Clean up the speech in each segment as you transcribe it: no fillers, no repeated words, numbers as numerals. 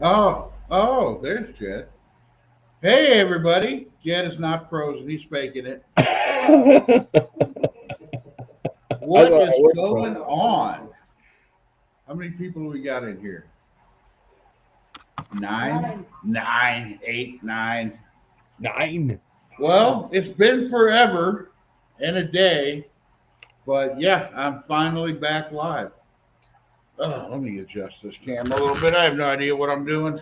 Oh, there's Jed. Hey, everybody. Jed is not frozen. He's faking it. I What thought is I was going frozen. on? How many people do we got in here? Nine? Nine. Nine, eight, nine. 9. Well, it's been forever and a day, but yeah, I'm finally back live. Oh, let me adjust this camera a little bit. I have no idea what I'm doing.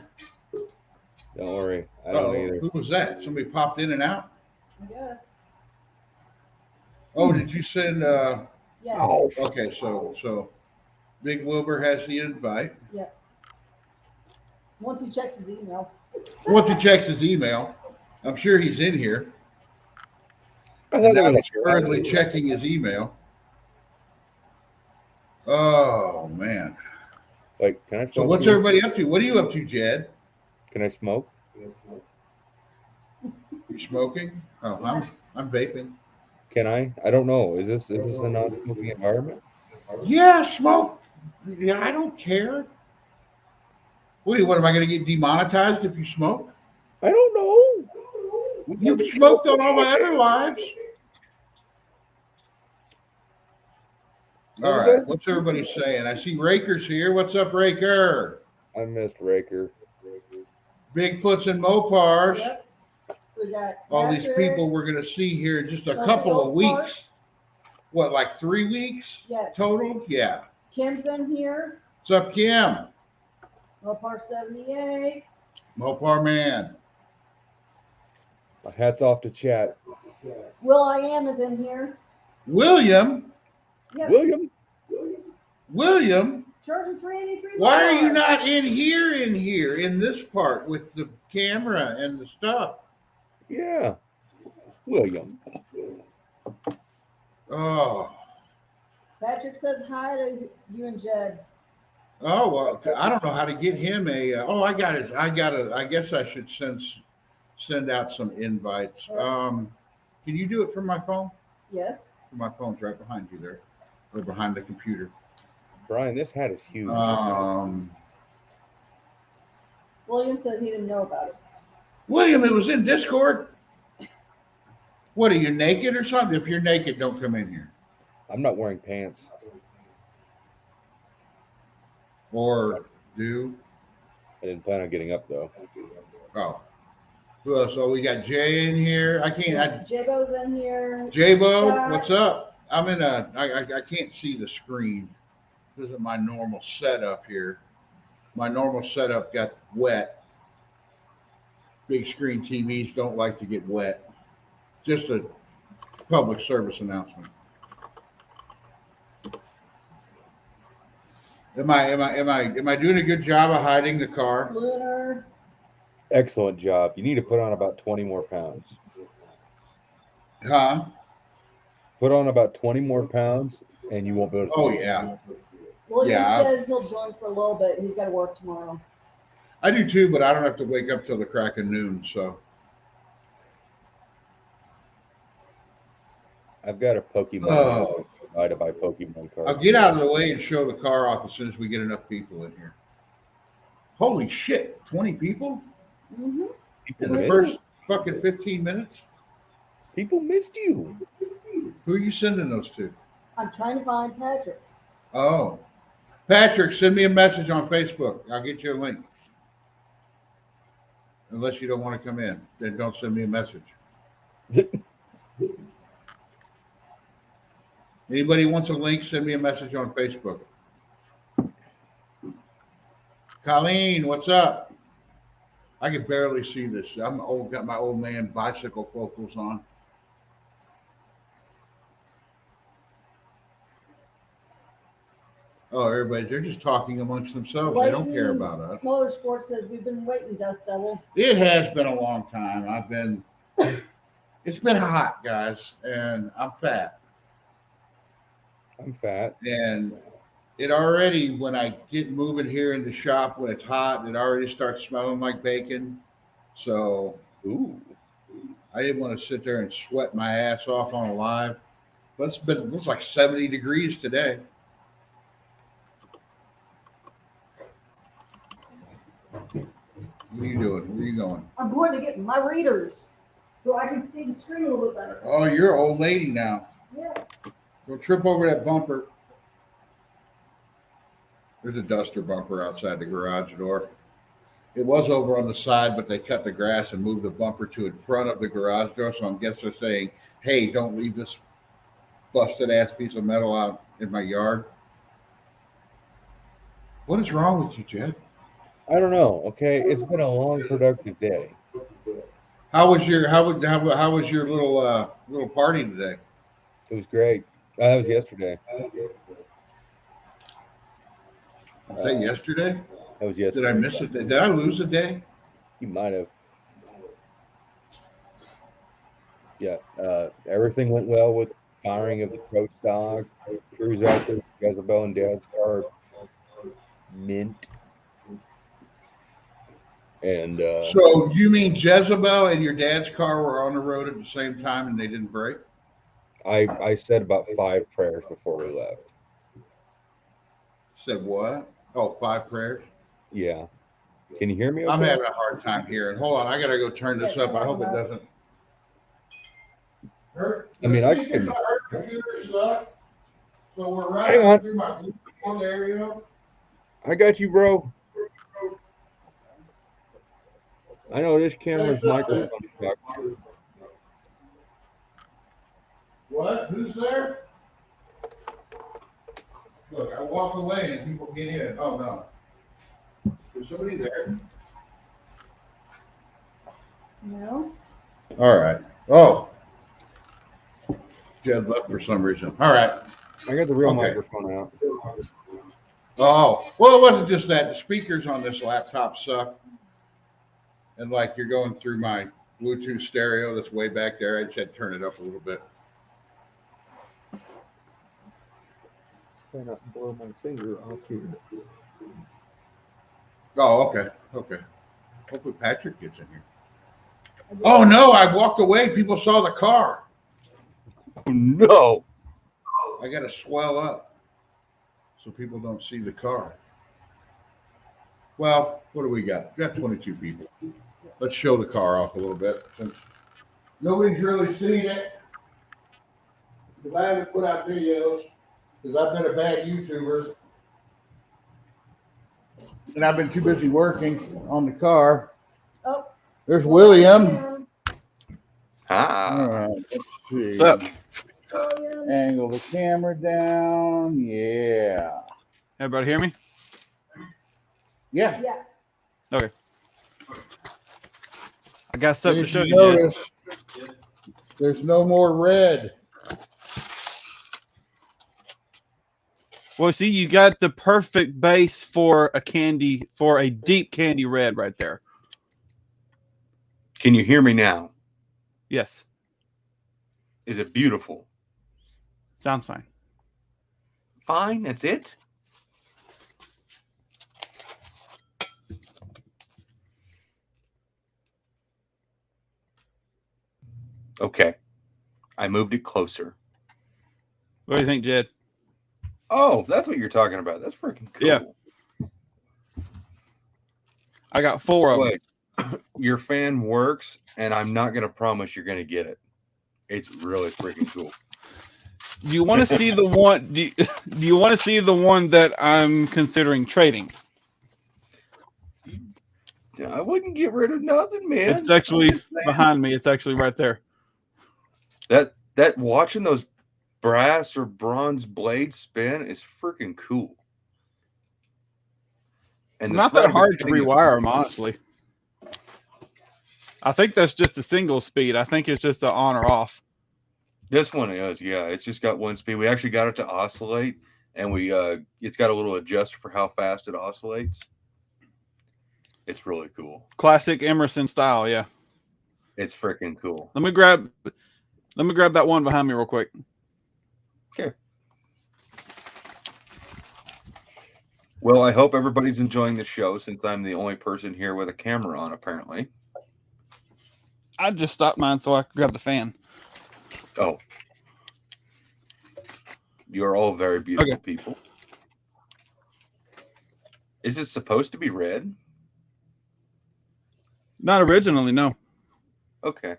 Don't worry. I don't Oh, either. who was that? Somebody popped in and out? I guess. Oh, did you send Yes. Oh, okay, so Big Wilbur has the invite. Yes. Once he checks his email. Once he checks his email, I'm sure he's in here. I thought And there now was he's a currently checking his email. Oh man. Like, can I So smoke what's here? everybody up to? What are you up to, Jed? Can I smoke? You smoking? Oh, I'm vaping. Can I? I don't know. Is this a non-smoking environment? Yeah, smoke. Yeah, I don't care. What am I going to get demonetized if you smoke? I don't know. We've You've never smoked smoked on on all my other here. lives. No, All we right, got. what's everybody saying? I see Raker's here. What's up, Raker? I missed Raker. Bigfoots and Mopars. Yep. We got All these people Patrick. we're going to see here in just a Sophie couple of weeks. Parks. What, like 3 weeks Yes. total? Yeah. Kim's in here. What's up, Kim? Mopar 78. Mopar man. My hat's off to chat. Will I Am is in here. William. Yep. William. Charging 383. Why are you Mopar. not in here, in this part with the camera and the stuff? Yeah, William. Oh. Patrick says hi to you and Jed. Oh, well, I don't know how to get him a. Oh, I got it. I guess I should send out some invites. Can you do it from my phone? Yes. My phone's right behind you there, or behind the computer. Brian, this hat is huge. William said he didn't know about it. William, it was in Discord. What, are you naked or something? If you're naked, don't come in here. I'm not wearing pants. Or do. I didn't plan on getting up though. Oh. Who else? Oh, we got Jay in here. I can't. Jabo's in here. J-Bo, Scott. what's up? I'm in a. I can't see the screen. This is my normal setup here. My normal setup got wet. Big screen TVs don't like to get wet. Just a public service announcement. Am I doing a good job of hiding the car? Lunar. Excellent job. You need to put on about 20 more pounds. Huh? Put on about 20 more pounds and you won't be able to. Oh yeah. William Yeah. says he'll join for a little bit. He's got to work tomorrow. I do too, but I don't have to wake up till the crack of noon, so. I've got a Pokemon. Oh. To buy Pokemon cards. I'll get out of the way and show the car off as soon as we get enough people in here. Holy shit, 20 people Mm-hmm. in the first fucking 15 minutes? People missed you. Who are you sending those to? I'm trying to find Patrick. Oh. Patrick, send me a message on Facebook. I'll get you a link. Unless you don't want to come in, then don't send me a message. Anybody wants a link, send me a message on Facebook. Colleen, what's up? I can barely see this. I'm old, got my old man bicycle focals on. Oh, they're just talking amongst themselves. They don't care about us. Motorsport says we've been waiting, Dust Devil. It has been a long time. It's been hot, guys, and I'm fat. I'm fat. And it already, when I get moving here in the shop, when it's hot, it already starts smelling like bacon. So Ooh. I didn't want to sit there and sweat my ass off on a live. But it looks like 70 degrees today. What are you doing? Where are you going? I'm going to get my readers so I can see the screen a little bit better. Oh, you're an old lady now. Yeah. Go trip over that bumper. There's a duster bumper outside the garage door. It was over on the side, but they cut the grass and moved the bumper to in front of the garage door. So I guess they're saying, hey, don't leave this busted ass piece of metal out in my yard. What is wrong with you, Jed? I don't know. Okay, it's been a long, productive day. How was your little party today? It was great. That was yesterday. Was that yesterday? That was Did yesterday. I miss it? Did I lose a day? You might have. Yeah. Everything went well with firing of the coach dog. Crew's out there. Jezebel and Dad's car. Mint. And So you mean Jezebel and your dad's car were on the road at the same time and they didn't break? I said about 5 prayers before we left. Said what? Oh, 5 prayers. Yeah. Can you hear me? Okay? I'm having a hard time hearing. Hold on, I gotta go turn this up. I hope it doesn't. I mean, I can. Our computer suck. So we're Hang on. running through my Bluetooth area. I got you, bro. I know this camera's microphone stuck. What? Who's there? Look, I walk away and people get in. Oh no. Is somebody there? No. All right. Oh. Jed left for some reason. All right. I got the real Okay. microphone out. Oh, well, it wasn't just that. The speakers on this laptop suck. And like you're going through my Bluetooth stereo that's way back there. I just had to turn it up a little bit. Try not to blow my finger off here. Oh, okay. Okay. Hopefully Patrick gets in here. Oh no, I walked away. People saw the car. Oh, no. I gotta swell up so people don't see the car. Well, what do we got? We got 22 people. Let's show the car off a little bit since nobody's really seen it. Because I haven't put out videos because I've been a bad YouTuber. And I've been too busy working on the car. Oh. There's William. William. All right, let's see. What's up? William. Angle the camera down. Yeah. Everybody hear me? Yeah. Yeah. Okay. I got something to Did show you you. Jed. notice there's no more red? Well, see, you got the perfect base for a deep candy red right there. Can you hear me now? Yes. Is it beautiful? Sounds fine. Fine, that's it? Okay. I moved it closer. What do you think, Jed? Oh, that's what you're talking about. That's freaking cool. Yeah. I got 4 of them. Wait, your fan works, and I'm not going to promise you're going to get it. It's really freaking cool. Do you want to see the one? Do you want to see the one that I'm considering trading? I wouldn't get rid of nothing, man. It's actually I'm just saying. behind me. It's actually right there. That watching those brass or bronze blades spin is freaking cool. It's the not that thread hard to thing is rewire them, cool. honestly. I think that's just a single speed. I think it's just an on or off. This one is, yeah. It's just got one speed. We actually got it to oscillate, and it's got a little adjuster for how fast it oscillates. It's really cool. Classic Emerson style, yeah. It's freaking cool. Let me grab that one behind me real quick. Okay. Well, I hope everybody's enjoying the show since I'm the only person here with a camera on, apparently. I just stopped mine so I could grab the fan. Oh. You're all very beautiful people. Is it supposed to be red? Not originally, no. Okay.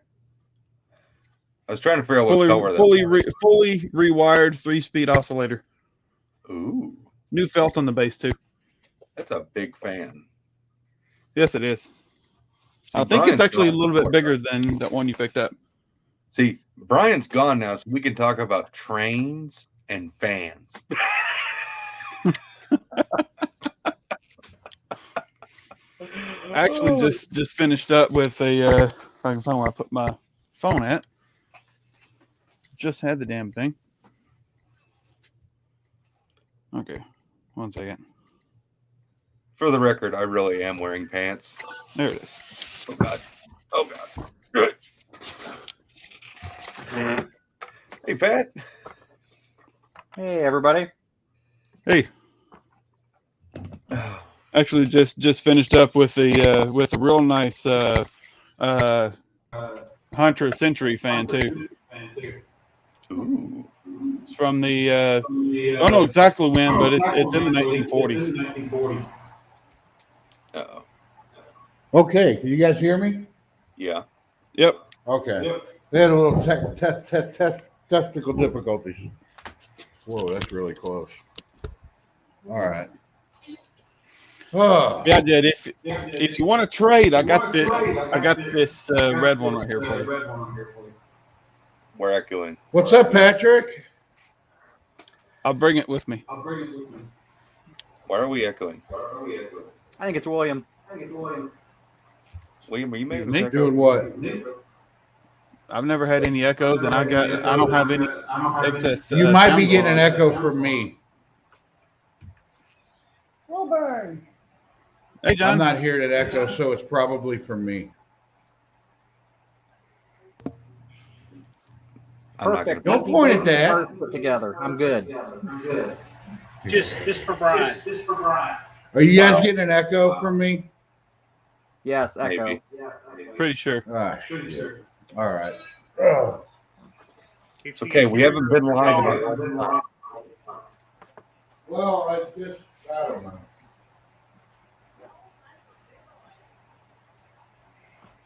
I was trying to figure out what color that was. Fully rewired 3-speed oscillator. Ooh, New felt on the base too. that's a big fan. Yes, it is. See, I think Brian's it's actually a gone. little bit bigger than that one you picked up. See, Brian's gone now, so we can talk about trains and fans. I actually just finished up with a. If I can find where I put my phone at. Just had the damn thing. Okay, 1 second. For the record, I really am wearing pants. There it is. Oh God. Oh God. Good. Hey, Pat. Hey, everybody. Hey, actually just finished up with a real nice Hunter Century fan too. Ooh. It's from the I don't know exactly when, but it's in the 1940s. Uh-oh. Okay, can you guys hear me? Yeah. Yep. Okay. They had a little technical difficulties. Whoa, that's really close. All right. Oh, Yeah, I did. If you want to trade, I got this red one right here for you. We're echoing. what's up, Patrick? I'll bring it with me. Why are we echoing? I think it's William. William, are you making us Me? echo? Doing what? I've never had any echoes, and I don't have any excess. You might be sound getting an volume. echo from me. Wilburn. Hey, I'm John. not hearing an echo, so it's probably from me. I'm not Perfect. gonna- Don't point at 19 that. cars put together. I'm good. Just for Brian. Are you guys getting an echo from me? Yes, Echo. Maybe. Pretty sure. Ah, shit. All right. Oh. It's okay. We haven't been live in a long time. Well, I don't know.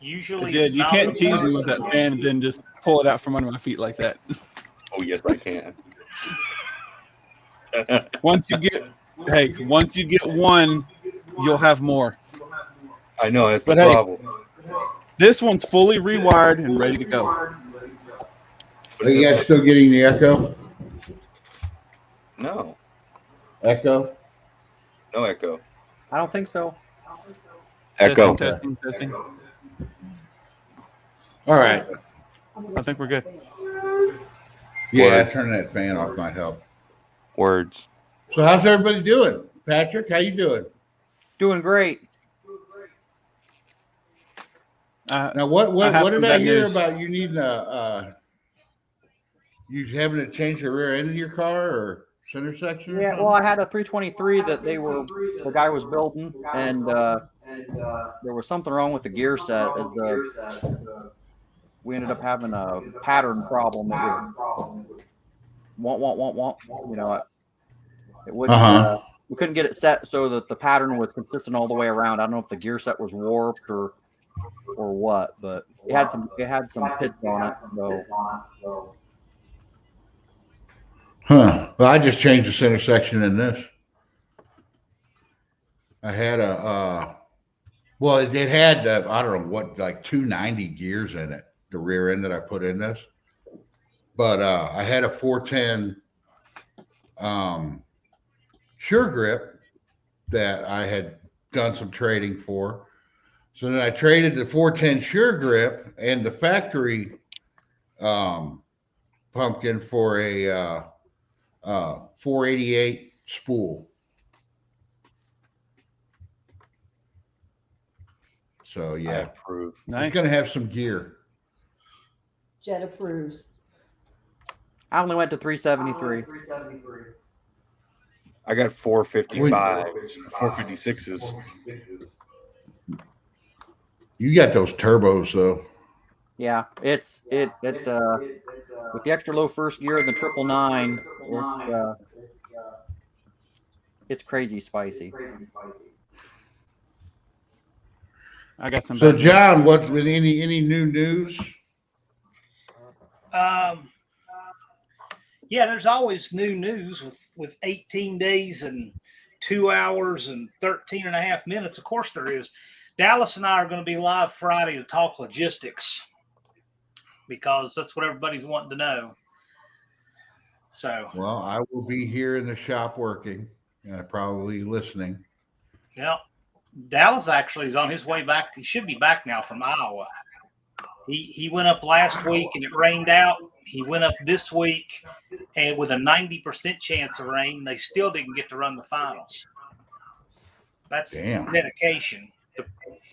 Usually Jed, it's you not can't the tease me person. with that fan and then just pull it out from under my feet like that. Oh yes, I can. Once you get one, you'll have more. I know that's the But hey, problem. This one's fully rewired and ready to go. Are you guys still getting the echo? No, Echo? no echo. I don't think so. Echo. Testing. All right. I think we're good. Yeah, turning that fan off might help. Words. So how's everybody doing? Patrick, how you doing? Doing great. Now, what have did some I bad hear news. about you needing you having to change the rear end of your car or center section? Or Yeah, something? well, I had a 323 that the guy was building, and there was something wrong with the gear set. We ended up having a pattern problem. It would want. You know, it wouldn't. We couldn't get it set so that the pattern was consistent all the way around. I don't know if the gear set was warped or what, but it had some pits on it. So Well, I just changed the center section in this. I had well, it had I don't know what, like 290 gears in it, the rear end that I put in this. But I had a 410 Sure Grip that I had done some trading for. So then I traded the 410 Sure Grip and the factory pumpkin for a 488 spool. So I yeah, approve. Nice. it's gonna have some gear. Jet approves. I only went to 373. I got 455, 456s. You got those turbos though. Yeah, it with the extra low first gear and the 999, it's crazy spicy. I got some. So, bad news. John, what's with any new news? Yeah, there's always new news with 18 days and 2 hours and 13 and a half minutes. Of course there is. Dallas and I are going to be live Friday to talk logistics because that's what everybody's wanting to know. So, Well, I will be here in the shop working, probably listening. yeah, Dallas actually is on his way back. He should be back now from Iowa. He went up last week and it rained out. He went up this week and with a 90% chance of rain. They still didn't get to run the finals. That's Damn. dedication. The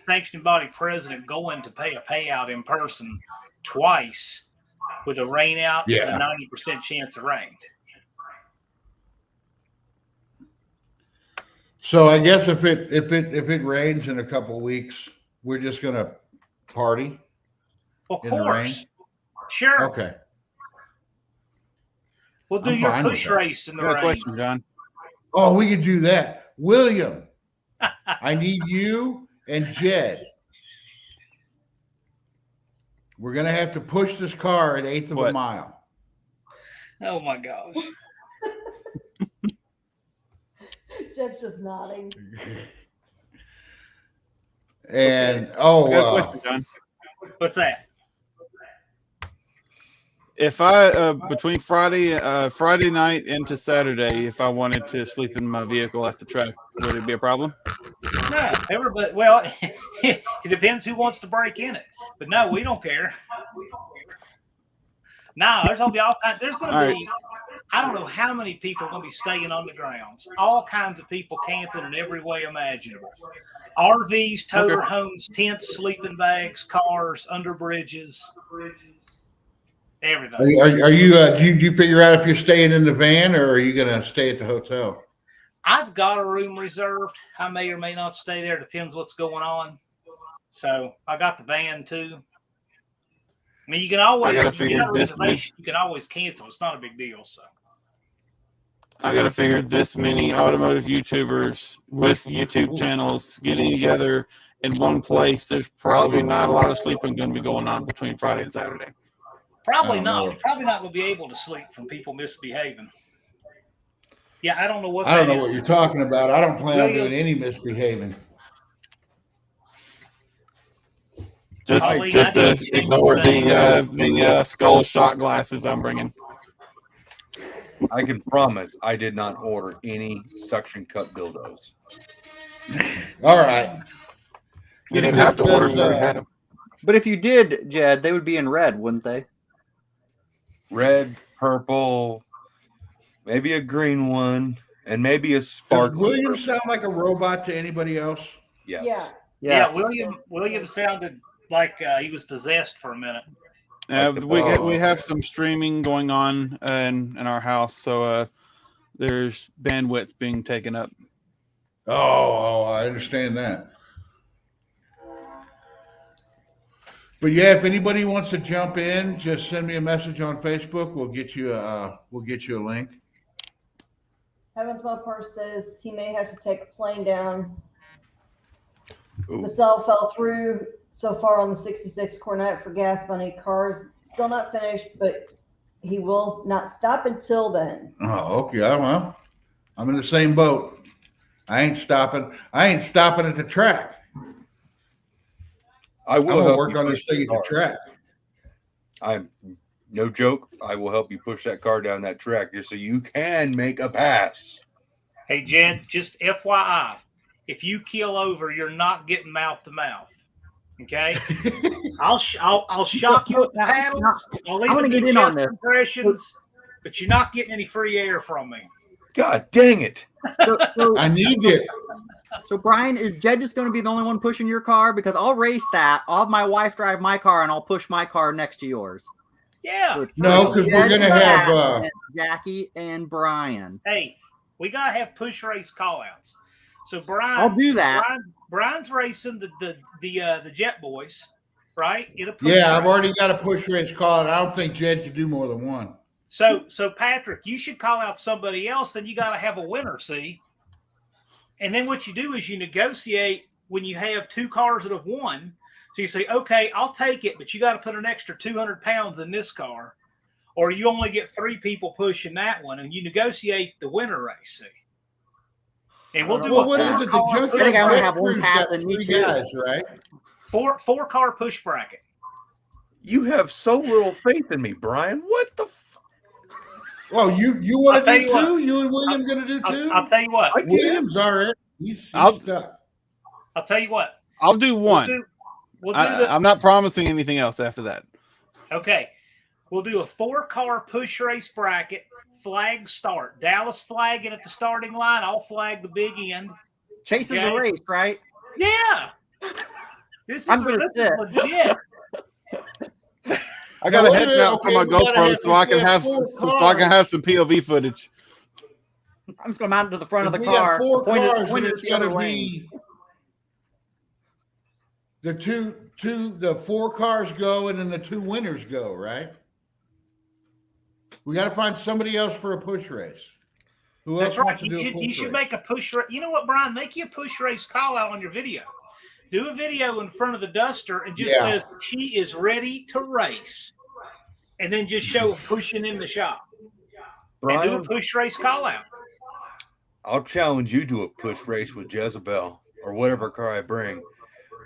sanctioning body president going to pay a payout in person twice with a rain out and a 90% chance of rain. So I guess if it rains in a couple of weeks, we're just gonna party. Of in the rain? course. Sure. Okay. We'll do I'm your fine with push that. race in the Got a rain. question, John. Oh, we could do that. William, I need you and Jed. We're gonna have to push this car an eighth of a What? mile. Oh my gosh. Jed's just nodding. And I got a oh, question, John. What's that? If I between Friday night into Saturday, if I wanted to sleep in my vehicle at the track, would it be a problem? No, everybody. Well, it depends who wants to break in it. But no, we don't care. No, there's gonna be all kinds. There's gonna All be. I don't know how many people are gonna be staying on the grounds. All kinds of people camping in every way imaginable. RVs, toter homes, tents, sleeping bags, cars, under bridges, everything. are you? Do you figure out if you're staying in the van or are you gonna stay at the hotel? I've got a room reserved. I may or may not stay there. Depends what's going on. So I got the van too. I mean, you can always I gotta if you figure get a this reservation, you can always cancel. It's not a big deal. So I got to figure this many automotive YouTubers with YouTube channels getting together in one place. There's probably not a lot of sleeping going to be going on between Friday and Saturday. probably I don't not. know. You're probably not going to be able to sleep from people misbehaving. Yeah, I don't know what I don't that know is. what you're talking about. I don't plan on William- doing any misbehaving. Just, Colleen, just I didn't change ignore anything. the skull shot glasses I'm bringing. I can promise I did not order any suction cup dildos. All right. You didn't have to order them. You already Let's, had them. But if you did, Jed, they would be in red, wouldn't they? Red, purple, maybe a green one, and maybe a Does sparkly. William sound like a robot to anybody else? Yes. Yeah. Yeah, William sounded like he was possessed for a minute. Like the We ball. have some streaming going on in our house, so there's bandwidth being taken up. Oh, I understand that. But yeah, if anybody wants to jump in, just send me a message on Facebook. We'll get you a link. Heavens Mopar says he may have to take a plane down. Ooh. The cell fell through so far on the 66 Cornet for gas money. Car's still not finished, but he will not stop until then. Oh, okay. Well, I'm in the same boat. I ain't stopping at the track. I I'm will gonna help work you on push this thing at that the car. track. I'm no joke. I will help you push that car down that track just so you can make a pass. Hey, Jed, just FYI, if you keel over, you're not getting mouth to mouth. Okay, I'll shock you with the paddles. I'll I'm gonna even do get in on chest this. compressions, but you're not getting any free air from me. God dang it. So, I need it. so Brian, is Jed just going to be the only one pushing your car? Because I'll race that. I'll have my wife drive my car, and I'll push my car next to yours. Yeah. So it's No, Jed, because we're gonna have and Jackie and Brian. Hey, we gotta have push race callouts. So Brian, I'll do that. Brian's racing the Jet Boys, right? In a push yeah, I've race. already got a push race call, and I don't think Jed can do more than one. So Patrick, you should call out somebody else. Then you got to have a winner, see. And then what you do is you negotiate when you have two cars that have won. So you say, okay, I'll take it, but you got to put an extra 200 pounds in this car, or you only get 3 people pushing that one, and you negotiate the winner race. See? And we'll do Well, a what is it? The four-car junkyard I think I only jet have one crew's pass got in me 3 too. guys, right? four-car push bracket. You have so little faith in me, Brian. What the? Well, you I'll want tell to do you what. 2? You and William going to do 2? I'll tell you what. I can't. William's already. He's I'll- stuck. I'll tell you what. I'll do one. We'll do the I'm not promising anything else after that. okay. We'll do a 4-car push race bracket. Flag start. Dallas flagging at the starting line. I'll flag the big end. Chase is Okay. a race, right? Yeah. This I'm gonna is sit. legit. I got Now, a wait a head minute, mount for okay, my we gotta GoPro have- so I can we have have 4 so I can cars. have some POV footage. I'm just gonna mount it to the front of If the we got car, 4 pointed cars, then at it's the other going to lane. be the 4 cars go, and then the 2 winners go, right? We got to find somebody else for a push race. Who That's else right. wants to do a You push should race? make a push race. You know what, Brian? Make you a push race call out on your video. Do a video in front of the Duster and just Yeah. says she is ready to race, and then just show pushing in the shop and do Brian, a push race call out. I'll challenge you to a push race with Jezebel or whatever car I bring.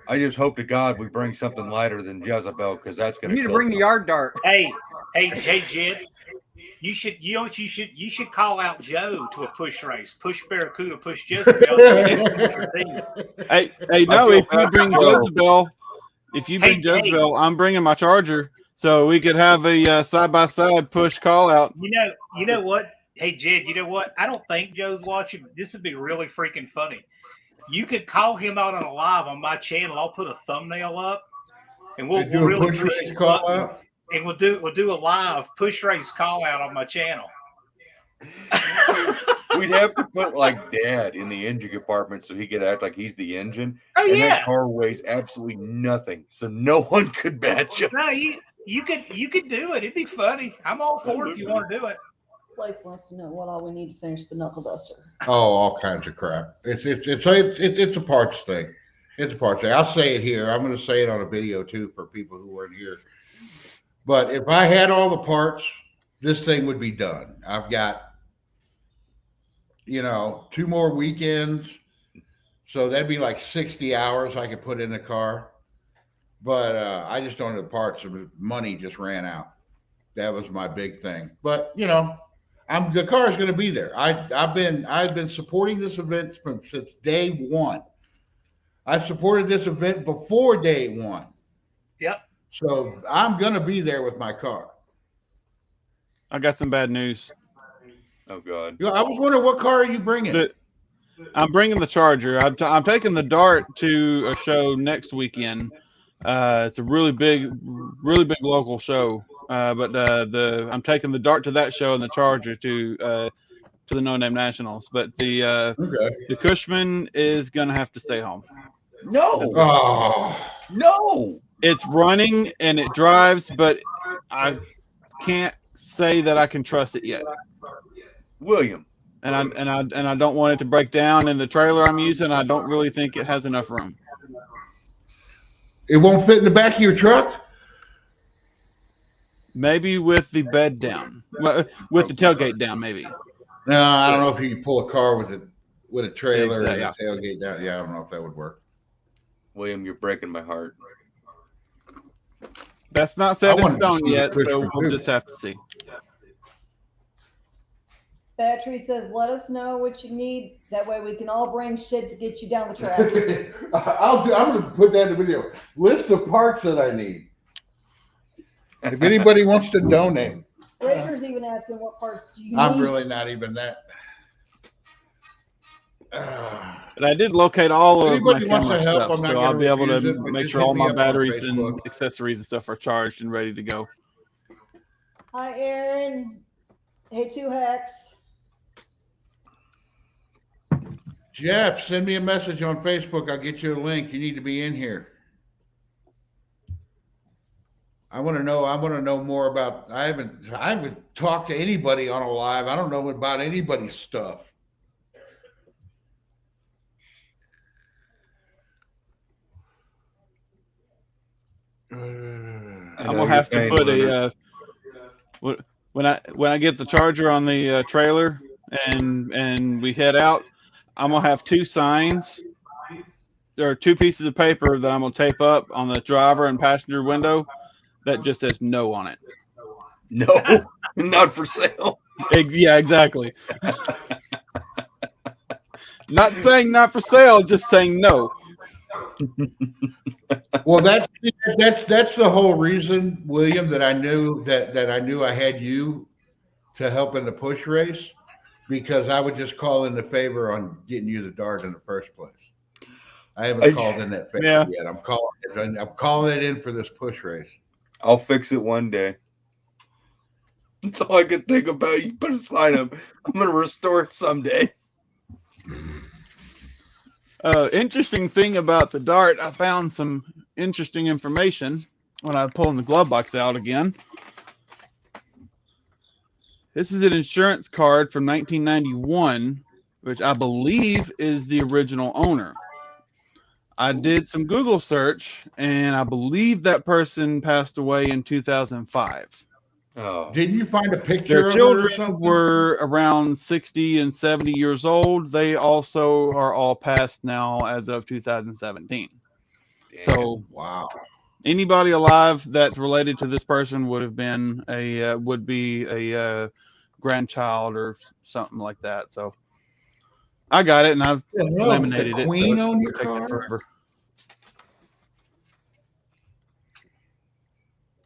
I just hope to God we bring something lighter than Jezebel because that's You going need to kill bring the yard dart. Hey, Jed, you should call out Joe to a push race. Push Barracuda, push Jezebel. Hey, no! feel If you bad bring for Joe. Jezebel, Hey, Jezebel, I'm bringing my Charger, so we could have a side by side push call out. You know what? Hey, Jed, you know what? I don't think Joe's watching. This would be really freaking funny. You could call him out on a live on my channel. I'll put a thumbnail up, and we'll And do a really push push race his call buttons, out? and we'll do a live push race call out on my channel. We'd have to put like Dad in the engine compartment so he could act like he's the engine. Oh And yeah, that car weighs absolutely nothing, so no one could match us. no, you could do it. It'd be funny. I'm all for it if you want to do it. Blake wants to know what all we need to finish the knuckle duster. Oh, all kinds of crap. It's a parts thing. It's a parts thing. I'll say it here. I'm going to say it on a video too for people who weren't here. But if I had all the parts, this thing would be done. I've got, 2 more weekends, so that'd be like 60 hours I could put in the car. But I just don't have the parts. Money just ran out. That was my big thing. But the car is going to be there. I've been supporting this event since day 1. I supported this event before day 1. Yep. So I'm going to be there with my car. I got some bad news. Oh God. I was wondering, what car are you bringing? I'm bringing the Charger. I'm taking the Dart to a show next weekend. It's a really big local show. But I'm taking the Dart to that show and the Charger to the No Name Nationals. But the Cushman is gonna have to stay home. No. Oh, No. It's running and it drives, but I can't say that I can trust it yet. William. And I don't want it to break down in the trailer I'm using. I don't really think it has enough room. it won't fit in the back of your truck? Maybe with the bed down, with the tailgate down, maybe. No, I don't know if you can pull a car with a trailer Exactly. and a tailgate down. Yeah, I don't know if that would work. William, you're breaking my heart. That's not set I in wanted to stone see the yet, so Cushman we'll too. just have to see. Battery says, let us know what you need. That way we can all bring shit to get you down the track. I'm going to put that in the video. List of parts that I need. If anybody wants to donate, Raiders even asking what parts do you I'm need? really not even that. But I did locate all of my Anybody wants camera to help, stuff, I'm not so I'll gonna be able to refuse it, but make just sure hit all me my up on batteries and Facebook. accessories and stuff are charged and ready to go. Hi, Aaron. Hey, 2Hex. Jeff, send me a message on Facebook. I'll get you a link. You need to be in here. I want to know more about. I haven't talked to anybody on a live. I don't know about anybody's stuff. I'm gonna have to put a when I get the charger on the trailer and we head out, I'm gonna have two signs. There are two pieces of paper that I'm gonna tape up on the driver and passenger window that just says no on it. No, not for sale. Yeah, exactly. Not saying not for sale, just saying no. Well, that's the whole reason, William, that I knew that I knew I had you to help in the push race, because I would just call in the favor on getting you the dart in the first place. I haven't called in that favor yet. I'm calling it in for this push race. I'll fix it one day. That's all I could think about. You put a sign up. I'm gonna restore it someday. Interesting thing about the dart, I found some interesting information when I was pulling the glove box out again. This is an insurance card from 1991, which I believe is the original owner. I did some Google search, and I believe that person passed away in 2005. Oh, Didn't you find a picture Their of her or children something? were around 60 and 70 years old. They also are all passed now as of 2017. damn. So Wow. anybody alive that's related to this person would have been would be a grandchild or something like that. So I got it, and I've eliminated the it. Queen So on your protected car? forever.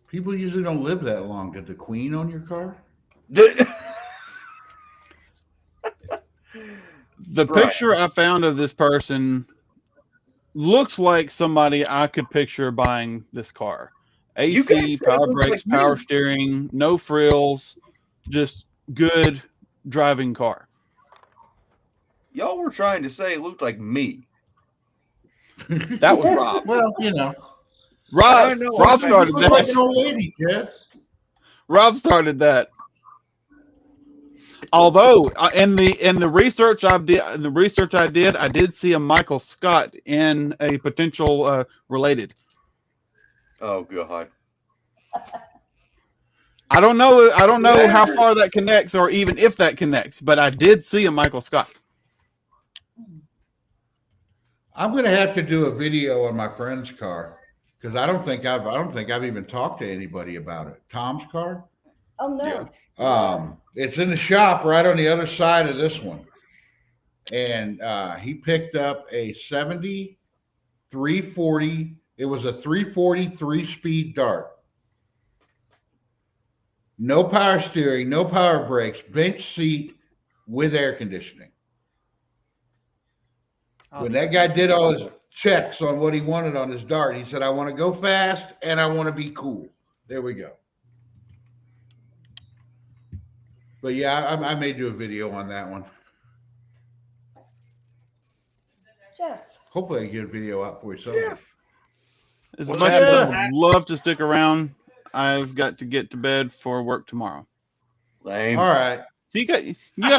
People usually don't live that long. Did the Queen own your car? The picture I found of this person looks like somebody I could picture buying this car. You guys AC, said it power looks brakes, like power me. steering, no frills, just good driving car. Y'all were trying to say it looked like me. That was Rob. Well, you know. I Rob, know, Rob I started You look like that. an old lady, Chad. Rob started that. Although in the research I did, I did see a Michael Scott in a potential related. Oh God. I don't know how far that connects or even if that connects, but I did see a Michael Scott. I'm gonna have to do a video on my friend's car, because I don't think I've even talked to anybody about it. Tom's car. Oh no. It's in the shop right on the other side of this one, and he picked up a 70 340. It was a 340 3-speed dart. No power steering, no power brakes, bench seat with air conditioning. When that guy did all his checks on what he wanted on his dart, he said, I want to go fast and I want to be cool. There we go. But yeah, I may do a video on that one. Jeff. Hopefully I can get a video out for you. So As What's much as I happening? would love to stick around, I've got to get to bed for work tomorrow. Lame. all right. So you gotta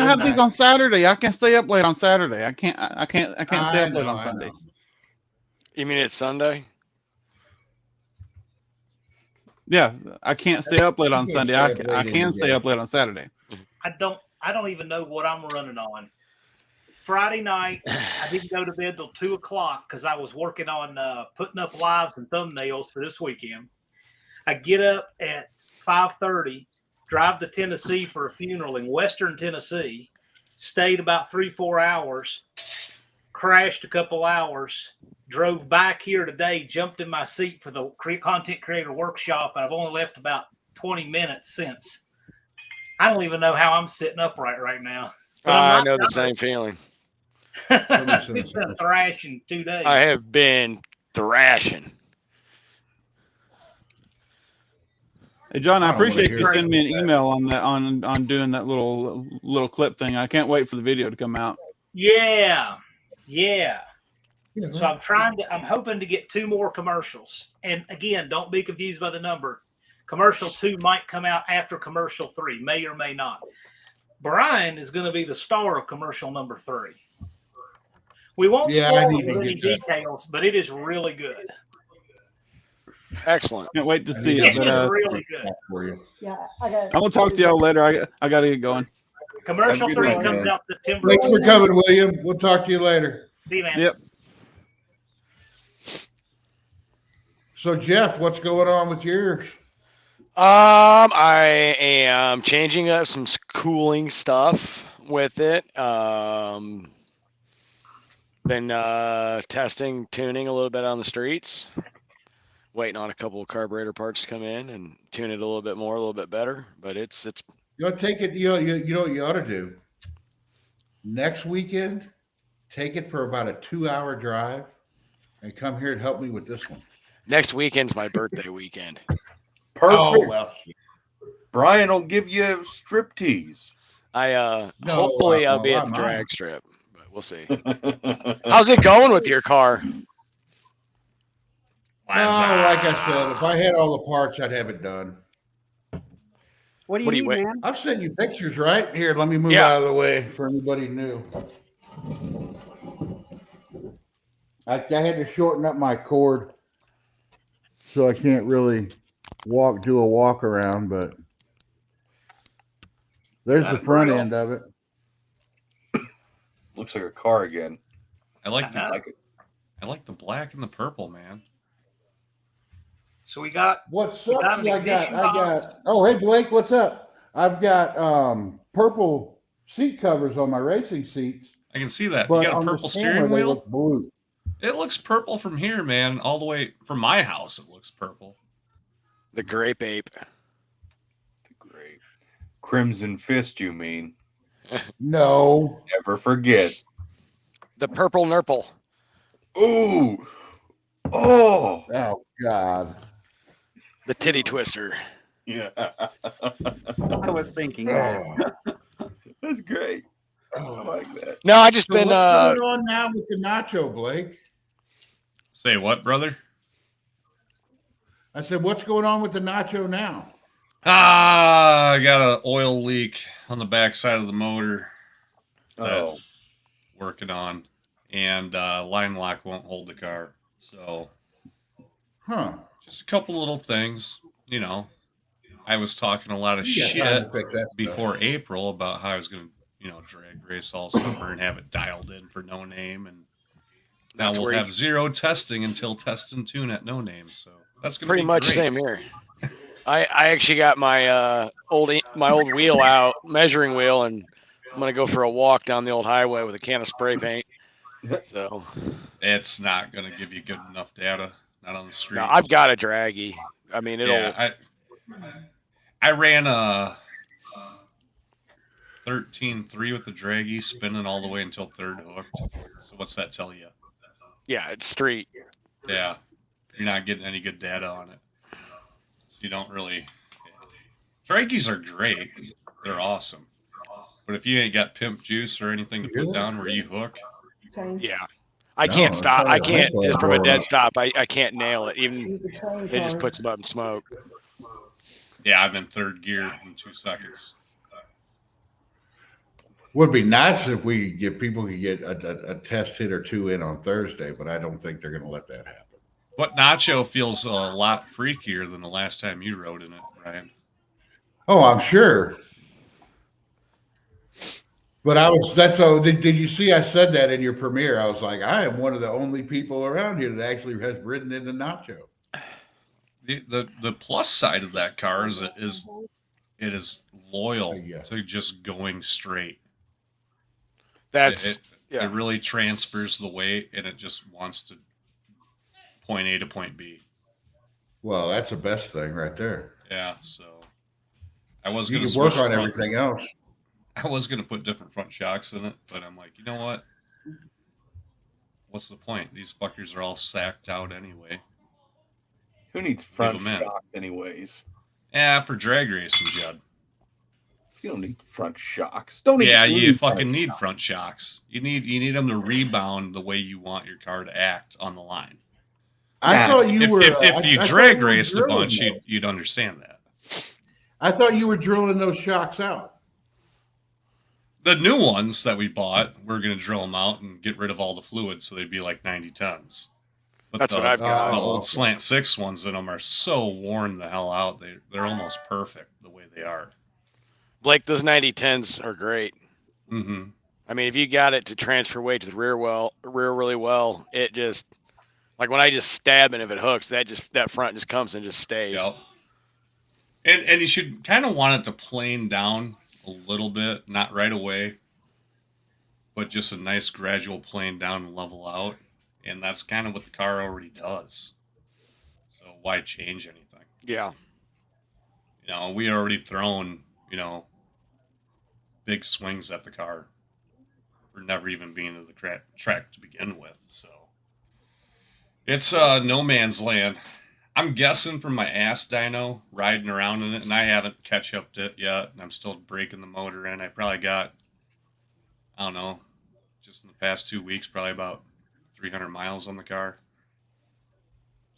have these on Saturday. I can't stay up late on Saturday. I can't stay up late on Sundays. You mean it's Sunday? Yeah, I can't stay up late on can't Sunday. stay I up late can any stay day. up late on Saturday. I don't even know what I'm running on. Friday night, I didn't go to bed till 2:00 because I was working on putting up lives and thumbnails for this weekend. I get up at 5:30, drive to Tennessee for a funeral in Western Tennessee, stayed about 3-4 hours, crashed a couple hours, drove back here today, jumped in my seat for the content creator workshop, and I've only left about 20 minutes since. I don't even know how I'm sitting upright right now. But I'm I not know the same feeling. It's been a thrashing 2 days. I have been thrashing. Hey John, I I don't wanna appreciate hear you it. sending me an email on that on doing that little clip thing. I can't wait for the video to come out. Yeah. So I'm hoping to get 2 more commercials. And again, don't be confused by the number. Commercial 2 might come out after commercial 3, may or may not. Brian is going to be the star of commercial number 3. We won't Yeah, I spoil need to any get that. details, but it is really good. Excellent. Can't wait to I see need it. It But is really good. for you. Yeah, I got. I will talk to y'all later. I got to get going. Commercial Have a good 3 night, comes man. out September. Thanks for coming, William. We'll talk to you later. See you, man. Yep. So, Jeff, what's going on with yours? I am changing up some cooling stuff with it. Been testing, tuning a little bit on the streets. Waiting on a couple of carburetor parts to come in and tune it a little bit more, a little bit better. But it's You ought to take it. You know what you ought to do. Next weekend, take it for about a 2-hour drive, and come here and help me with this one. next weekend's my birthday weekend. Perfect. Oh well. Brian will give you a striptease. I No, hopefully I'll be well, at the I'm drag not. strip, but we'll see. How's it going with your car? No, like I said, if I had all the parts, I'd have it done. What do you What do you need, wait- man? I've sent you pictures, right? Here, let me move Yeah. out of the way for anybody new. I had to shorten up my cord, so I can't really do a walk around, but there's Got the it front real. end of it. Looks like a car again. I like the Like it. I like the black and the purple, man. So we got What sucks got is an I ignition box. got, oh, hey, Blake, what's up? I've got purple seat covers on my racing seats, I can see that. You but got a on purple this camera, steering they wheel? look blue. It looks purple from here, man. All the way from my house, it looks purple. The grape ape. Great. Crimson Fist, you mean? No. Never forget. The purple nurple. Ooh. Oh. Oh, God. The titty twister. Yeah. I was thinking that. That's great. I like that. No, I just So been what's going on now with the nacho, Blake? Say what, brother? I said, what's going on with the nacho now? I got an oil leak on the back side of the motor. Oh. Working on, and line lock won't hold the car. So Huh. just a couple little things, you know. I was talking a lot of You got time shit to fix that stuff. before April about how I was going to, you know, drag race all summer and have it dialed in for No Name, and now That's we'll where you- have zero testing until test and tune at No Name. So that's going to pretty be much great. same here. I actually got my old wheel out, measuring wheel, and I'm gonna go for a walk down the old highway with a can of spray paint. So It's not going to give you good enough data, not on the street. no, I've got a draggy. I mean, it'll. Yeah, I ran a 13.3 with the draggy, spinning all the way until third hooked. So what's that tell you? Yeah, it's street. Yeah, you're not getting any good data on it. So you don't really. Draggies are great; they're awesome. But if you ain't got pimp juice or anything to put down where you hook, Train, Yeah, I No, can't it's stop. not I a can't rifle just from a blowing dead up. stop. I can't nail it. Even use the train it just cars. puts them up in smoke. yeah, I'm in third gear in 2 seconds. Would be nice if people could get a test hit or two in on Thursday, but I don't think they're going to let that happen. But Nacho feels a lot freakier than the last time you rode in it, Brian. Oh, I'm sure. But did you see I said that in your premiere? I was like, I am one of the only people around here that actually has ridden in the nacho. The plus side of that car is it is loyal Yeah. to just going straight. That's It really transfers the weight, and it just wants to point A to point B. Well, that's the best thing right there. Yeah, so I was You going to can work on everything else. I was going to put different front shocks in it, but I'm like, you know what? What's the point? These fuckers are all sacked out anyway. Who needs front man. shock anyways? Yeah, for drag racing, Judd. You don't need front shocks. Don't need Yeah, you front fucking need shocks. front shocks. You need them to rebound the way you want your car to act on the line. I thought you were. If you I thought drag you were raced a drilling bunch, those. you'd understand that. I thought you were drilling those shocks out. The new ones that we bought, we're going to drill them out and get rid of all the fluid so they'd be like 90 tons. But That's the, what I've got. the Oh, old okay. slant 6 ones in them are so worn the hell out. They're almost perfect the way they are. Blake, those 9010s are great. Mm-hmm. I mean, if you got it to transfer weight to the rear really well, it just like when I just stab it, if it hooks, that front just comes and just stays. Yep. And you should kind of want it to plane down a little bit, not right away, but just a nice gradual plane down and level out. And that's kind of what the car already does. So why change anything? Yeah. You know, we already thrown, big swings at the car for never even being to the track to begin with. So it's no man's land. I'm guessing from my ass dyno riding around in it, and I haven't catch upped it yet, and I'm still breaking the motor in. I probably got, I don't know, just in the past 2 weeks, probably about 300 miles on the car.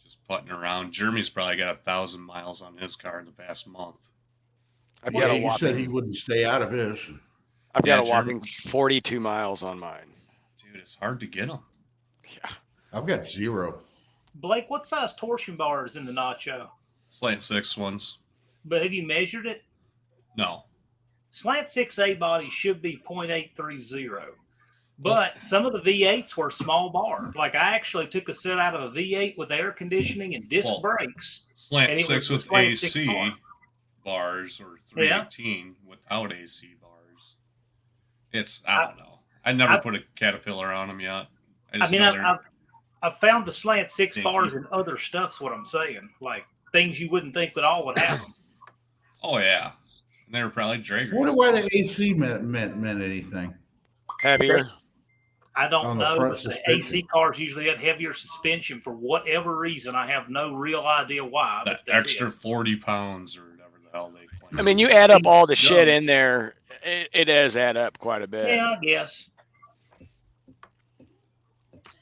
Just putting around. Jeremy's probably got 1,000 miles on his car in the past month. I've Yeah, got a he said he whopping wouldn't stay out of his. I've Yeah, got a whopping 42 miles on mine. Dude, it's hard to get them. Yeah. I've got 0. Blake, what size torsion bar is in the Nacho? Slant 6 ones. But have you measured it? No. Slant 6A body should be 0.830. But some of the V8s were small bar. Like I actually took a set out of a V8 with air conditioning and disc brakes. Slant And it 6 was with slant 6 AC bar. bars or 318 without AC bars. It's, I don't know. I never put a Caterpillar on them yet. I've found the slant 6 Thank bars you. and other stuff's what I'm saying. Like things you wouldn't think would all would have them. Oh, yeah. And they were probably drag I wonder racing. why the AC meant anything. Heavier. I don't On the know, front but the suspension. AC cars usually had heavier suspension for whatever reason. I have no real idea why. That But they extra did. 40 pounds or whatever the hell they claim. I mean, you add up all the shit in there, it does add up quite a bit. Yeah, I guess.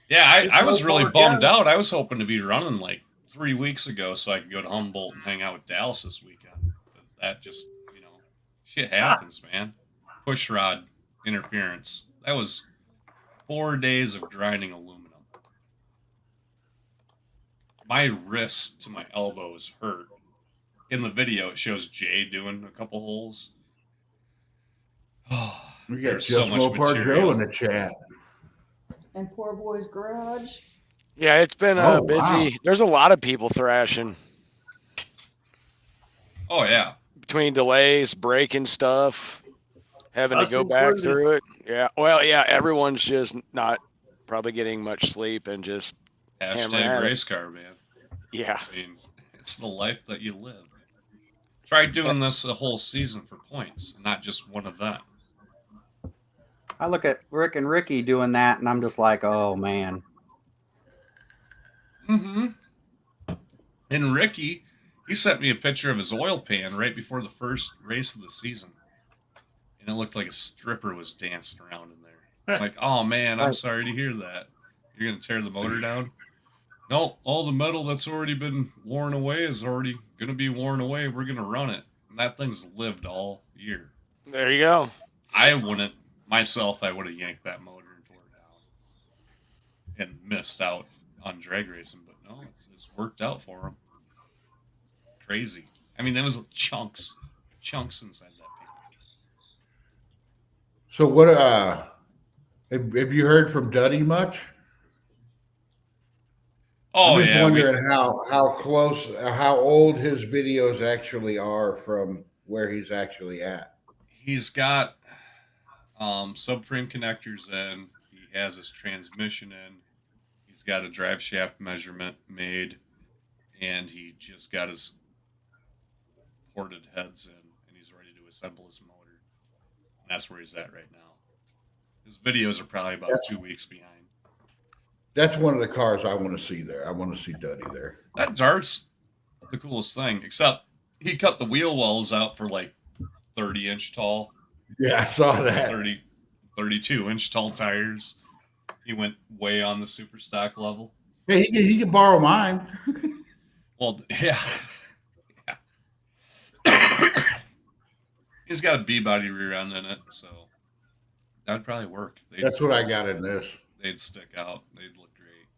Yeah, I was Just really no bummed car. out. I was hoping to be running like 3 weeks ago so I could go to Humboldt and hang out with Dallas this weekend. But that just, shit happens, man. Push rod interference. That was 4 days of grinding aluminum. My wrist to my elbows hurt. In the video, it shows Jay doing a couple holes. Oh, We got there's Just so much Mopar Joe material. in the chat. And Poor Boy's Garage. Yeah, it's been Oh, busy. wow. There's a lot of people thrashing Oh, yeah. between delays, breaking stuff, having Us to go back included. through it. Yeah. Well, yeah, everyone's just not probably getting much sleep and just hammering at Hashtag it. race car, man. Yeah. I mean, it's the life that you live. Try doing this a whole season for points, and not just one event. I look at Rick and Ricky doing that, and I'm just like, oh man. Mm-hmm. And Ricky, he sent me a picture of his oil pan right before the first race of the season. And it looked like a stripper was dancing around in there. I'm like, oh man, I'm sorry to hear that. You're going to tear the motor down? No, all the metal that's already been worn away is already going to be worn away. We're going to run it. And that thing's lived all year. There you go. I wouldn't, myself, I would have yanked that motor and tore it down. And missed out on drag racing. But no, it's worked out for him. Crazy. I mean, there was chunks inside that pan. So what? Have you heard from Duddy much? Oh, I'm just yeah. wondering how close, how old his videos actually are from where he's actually at. He's got subframe connectors in. He has his transmission in. He's got a drive shaft measurement made. And he just got his ported heads in. And he's ready to assemble his motor. And that's where he's at right now. His videos are probably about 2 weeks behind. That's one of the cars I want to see there. I want to see Duddy there. That dart's the coolest thing, except he cut the wheel wells out for like 30-inch tall. Yeah, I saw that. 32-inch tall tires. He went way on the super stock level. Hey, he can borrow mine. Well, yeah. He's got a B-body rear end in it, so that'd probably work. That's what I got in this. They'd stick out. They'd look great.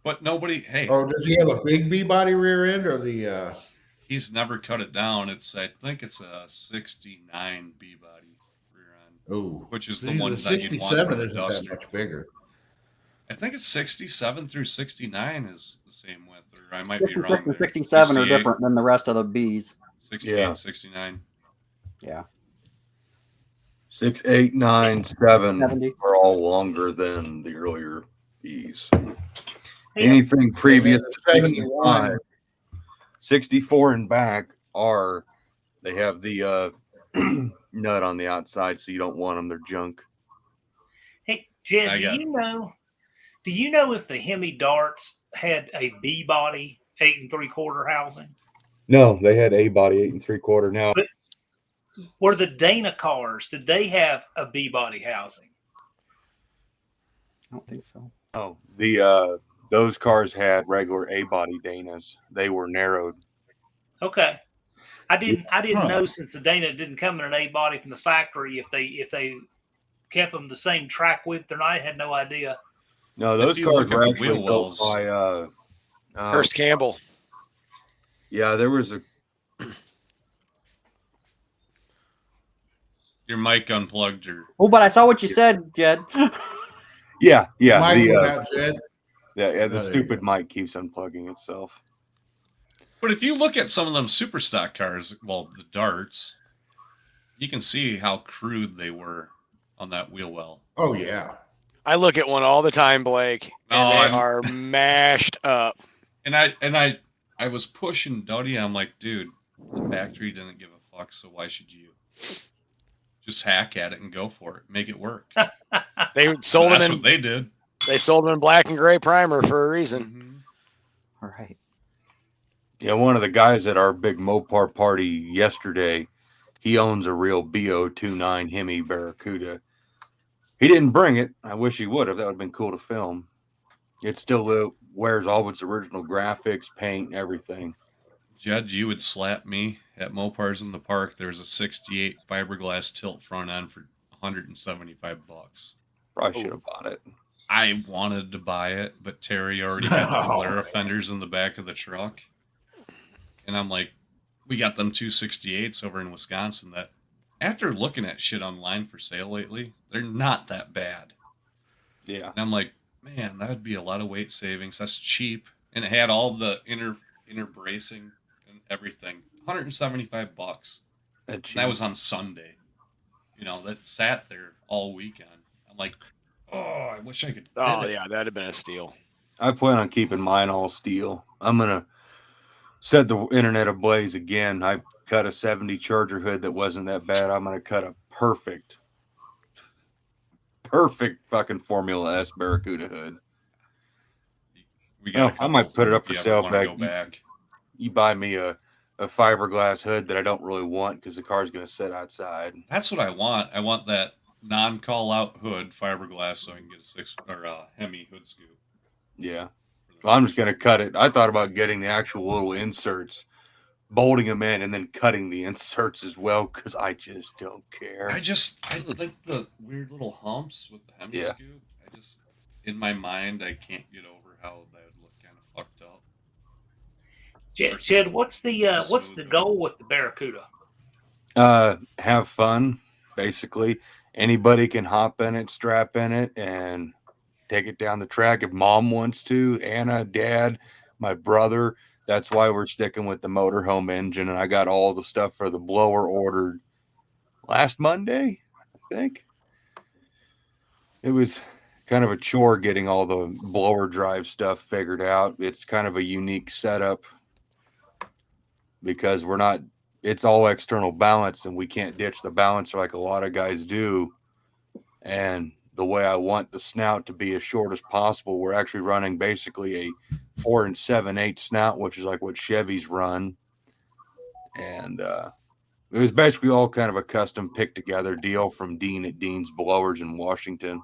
But nobody. Hey, Oh, does he have a big B body rear end or the? he's never cut it down. I think it's a 69 B body rear end, Oh, which is the see, one the that you'd want for 67 the isn't that Duster. much bigger. I think it's 67 through 69 is the same width, or I might be 66 wrong. and there. 67 are 68, different than the rest of the Bs. 68, Yeah. 69. Yeah. 6, 8, 9, 7 70. are all longer than the earlier Bs. Hey, Anything previous And to the 65, 71. 64 and back they have the nut on the outside, so you don't want them. They're junk. hey, Jed, I do got- you know? Do you know if the Hemi darts had a B body 8 3/4 housing? No, they had A body 8 3/4. Now, But were the Dana cars? Did they have a B body housing? I don't think so. oh, those cars had regular A body Danas. They were narrowed. Okay. I didn't Huh. know, since the Dana didn't come in an A body from the factory, if they kept them the same track width or not. I had no idea. No, If those you cars look at were the actually wheel built wells- by Hurst Campbell. yeah, there was a Your mic unplugged, or Oh, but I saw what you said, Jed. yeah, Mike the went out, Jed. the there you stupid go. mic keeps unplugging itself. but if you look at some of them super stock cars, well, the darts, you can see how crude they were on that wheel well. Oh yeah. I look at one all the time, Blake, and Oh, they are mashed up. And I was pushing Duddy. I'm like, dude, the factory didn't give a fuck, so why should you? Just hack at it and go for it. Make it work. They sold them That's in. what they did. They sold them in black and gray primer for a reason. Mhm. All right. Yeah, one of the guys at our big Mopar party yesterday, he owns a real BO29 Hemi Barracuda. He didn't bring it. I wish he would have. That would have been cool to film. It still wears all of its original graphics, paint, everything. Jed, you would slap me at Mopars in the Park. There's a 68 fiberglass tilt front end for $175. Probably should have bought it. I wanted to buy it, but Terry already had the flare fenders in the back of the truck. And I'm like, we got them 268s over in Wisconsin that, after looking at shit online for sale lately, they're not that bad. Yeah. And I'm like, man, that would be a lot of weight savings. That's cheap. And it had all the inner bracing and everything. $175. And that was on Sunday. You know, that sat there all weekend. I'm like, oh, I wish I could. Oh fit it. yeah, that'd have been a steal. I plan on keeping mine all steel. I'm going to set the internet ablaze again. I cut a 70 Charger hood that wasn't that bad. I'm going to cut a perfect fucking Formula S Barracuda hood. We got I might put it up for if you sale ever wanna back. Go back. You buy me a fiberglass hood that I don't really want because the car's going to sit outside. That's what I want. I want that non-call out hood fiberglass so I can get a Hemi hood scoop. Yeah. Well, I'm just going to cut it. I thought about getting the actual little inserts, bolting them in, and then cutting the inserts as well because I just don't care. I think the weird little humps with the Hemi Yeah. scoop, in my mind, I can't get over how that would look kind of fucked up. Jed, what's the goal with the Barracuda? Have fun, basically. Anybody can hop in it, strap in it, and take it down the track if mom wants to. Anna, dad, my brother. That's why we're sticking with the motorhome engine. And I got all the stuff for the blower ordered last Monday, I think. It was kind of a chore getting all the blower drive stuff figured out. It's kind of a unique setup because it's all external balance and we can't ditch the balancer like a lot of guys do. And the way I want the snout to be as short as possible, we're actually running basically a 4 7/8 snout, which is like what Chevys run. And it was basically all kind of a custom picked together deal from Dean at Dean's Blowers in Washington.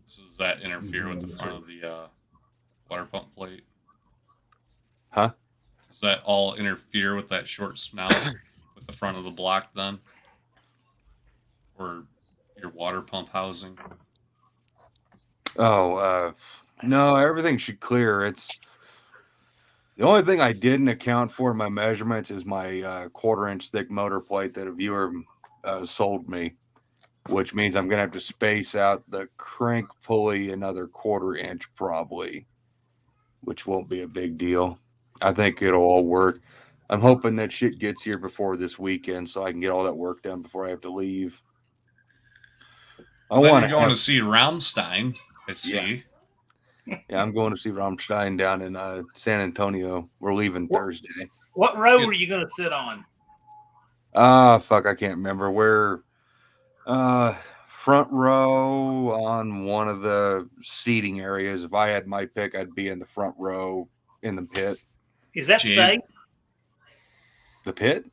So does that interfere with the front of the water pump plate? Huh? Does that all interfere with that short snout with the front of the block then? Or your water pump housing? Oh, No, everything should clear. It's the only thing I didn't account for in my measurements is my quarter-inch thick motor plate that a viewer sold me, which means I'm gonna have to space out the crank pulley another quarter-inch probably, which won't be a big deal. I think it'll all work. I'm hoping that shit gets here before this weekend so I can get all that work done before I have to leave. I Then want you're going to see Rammstein. I see. Yeah, I'm going to see Rammstein down in San Antonio. We're leaving Thursday. What row are you going to sit on? Fuck, I can't remember. We're front row on one of the seating areas. If I had my pick, I'd be in the front row in the pit. Is that safe? The pit?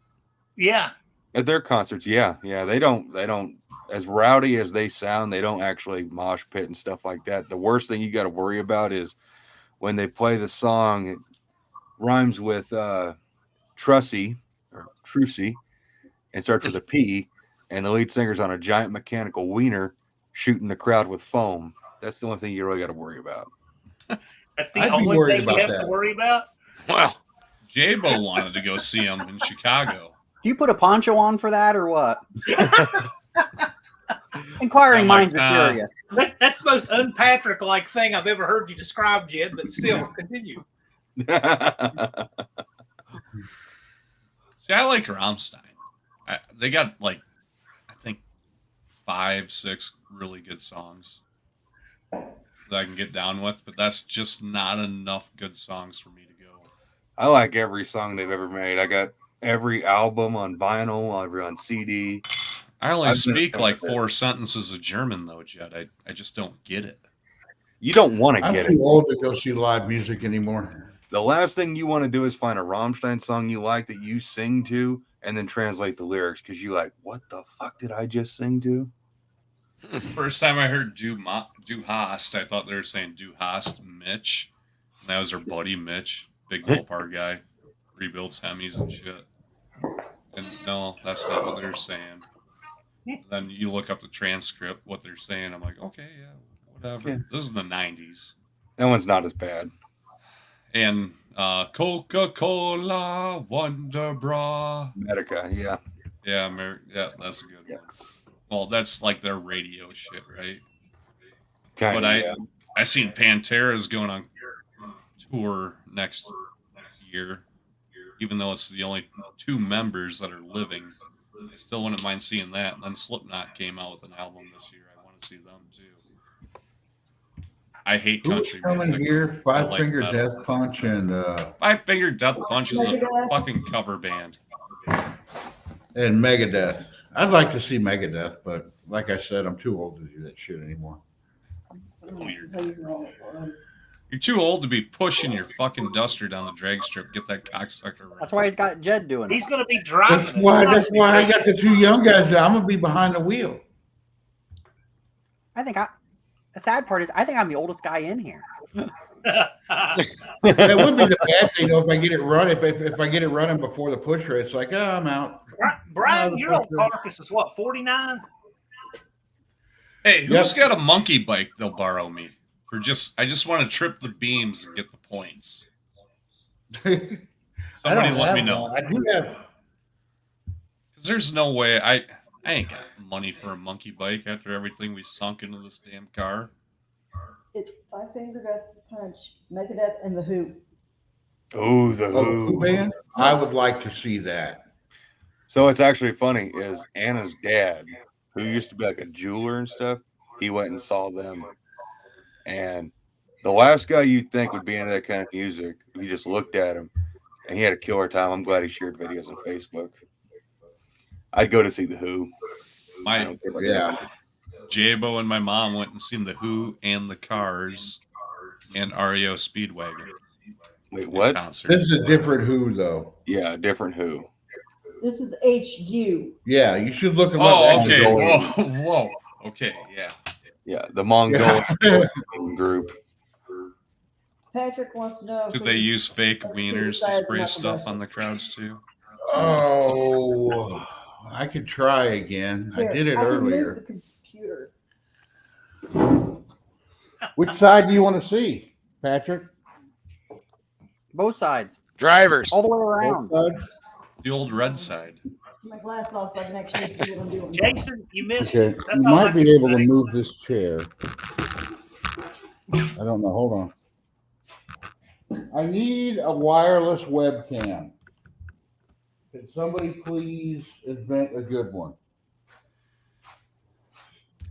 Yeah. At their concerts, yeah. They don't as rowdy as they sound, they don't actually mosh pit and stuff like that. The worst thing you got to worry about is when they play the song, it rhymes with Trussy or Trucy and starts with a P, and the lead singer's on a giant mechanical wiener shooting the crowd with foam. That's the only thing you really got to worry about. That's the only thing you have to worry about? Wow. J-Bo wanted to go see him in Chicago. Do you put a poncho on for that or what? Inquiring minds are curious. That's the most un-Patrick-like thing I've ever heard you describe, Jed, but still, continue. See, I like Rammstein. They got, like, I think 5, 6 really good songs that I can get down with, but that's just not enough good songs for me to go. I like every song they've ever made. I got every album on vinyl, on CD. I only speak like 4 sentences of German, though, Jed. I just don't get it. You don't want to get it. I'm too old to go see live music anymore. The last thing you want to do is find a Rammstein song you like that you sing to and then translate the lyrics because you're like, what the fuck did I just sing to? First time I heard Du Hast, I thought they were saying Du Hast Mitch. And that was their buddy Mitch, big Mopar guy, rebuilds Hemis and shit. And no, that's not what they're saying. Then you look up the transcript, what they're saying. I'm like, okay, yeah, whatever. Yeah. This is the 90s. That one's not as bad. And Coca-Cola Wonder Bra. Medica, yeah. Yeah, that's a good one. Well, that's like their radio shit, right? Kind of, I seen Pantera's going on tour next year, even though it's the only 2 members that are living. I still wouldn't mind seeing that. And then Slipknot came out with an album this year. I want to see them too. I hate country music. Coming here, Five Finger Death Punch and Five Finger Death Punch is a fucking cover band. And Megadeth. I'd like to see Megadeth, but like I said, I'm too old to do that shit anymore. Oh, you're too old to be pushing your fucking duster down the drag strip. Get that cocksucker around. That's why he's got Jed doing it. He's going to be driving. That's why I got the 2 young guys. I'm going to be behind the wheel. The sad part is I think I'm the oldest guy in here. That would be the bad thing, though, if I get it running. If I get it running before the push rate, it's like, I'm out. Brian, your old carcass is what, 49? Hey, who's got a monkey bike they'll borrow me? I just want to trip the beams and get the points. Somebody let me know. I do have. Because there's no way I ain't got money for a monkey bike after everything we sunk into this damn car. It's Five Finger Death Punch, Megadeth, and the Who. Oh, the Who band. I would like to see that. So it's actually funny is Anna's dad, who used to be like a jeweler and stuff, he went and saw them. And the last guy you'd think would be into that kind of music, you just looked at him and he had a killer time. I'm glad he shared videos on Facebook. I'd go to see the Who. J-Bo and my mom went and seen the Who and the Cars and REO Speedwagon. Wait, what? Concert. This is a different Who, though. Yeah, different Who. This is HU. Yeah, you should look them up. Oh, okay. Whoa. Okay, yeah. Yeah, the Mongolian group. Patrick wants to know. Do they use fake wieners to spray stuff on the crowds too? Oh, I could try again. I did it earlier. The computer. Which side do you want to see, Patrick? Both sides, Drivers. all the way Both around. sides? The old red side. My glass off so I can actually see what I'm doing. Jason, you missed Okay, it. That's you all I might be can able to say. move this chair. I don't know. Hold on. I need a wireless webcam. Can somebody please invent a good one?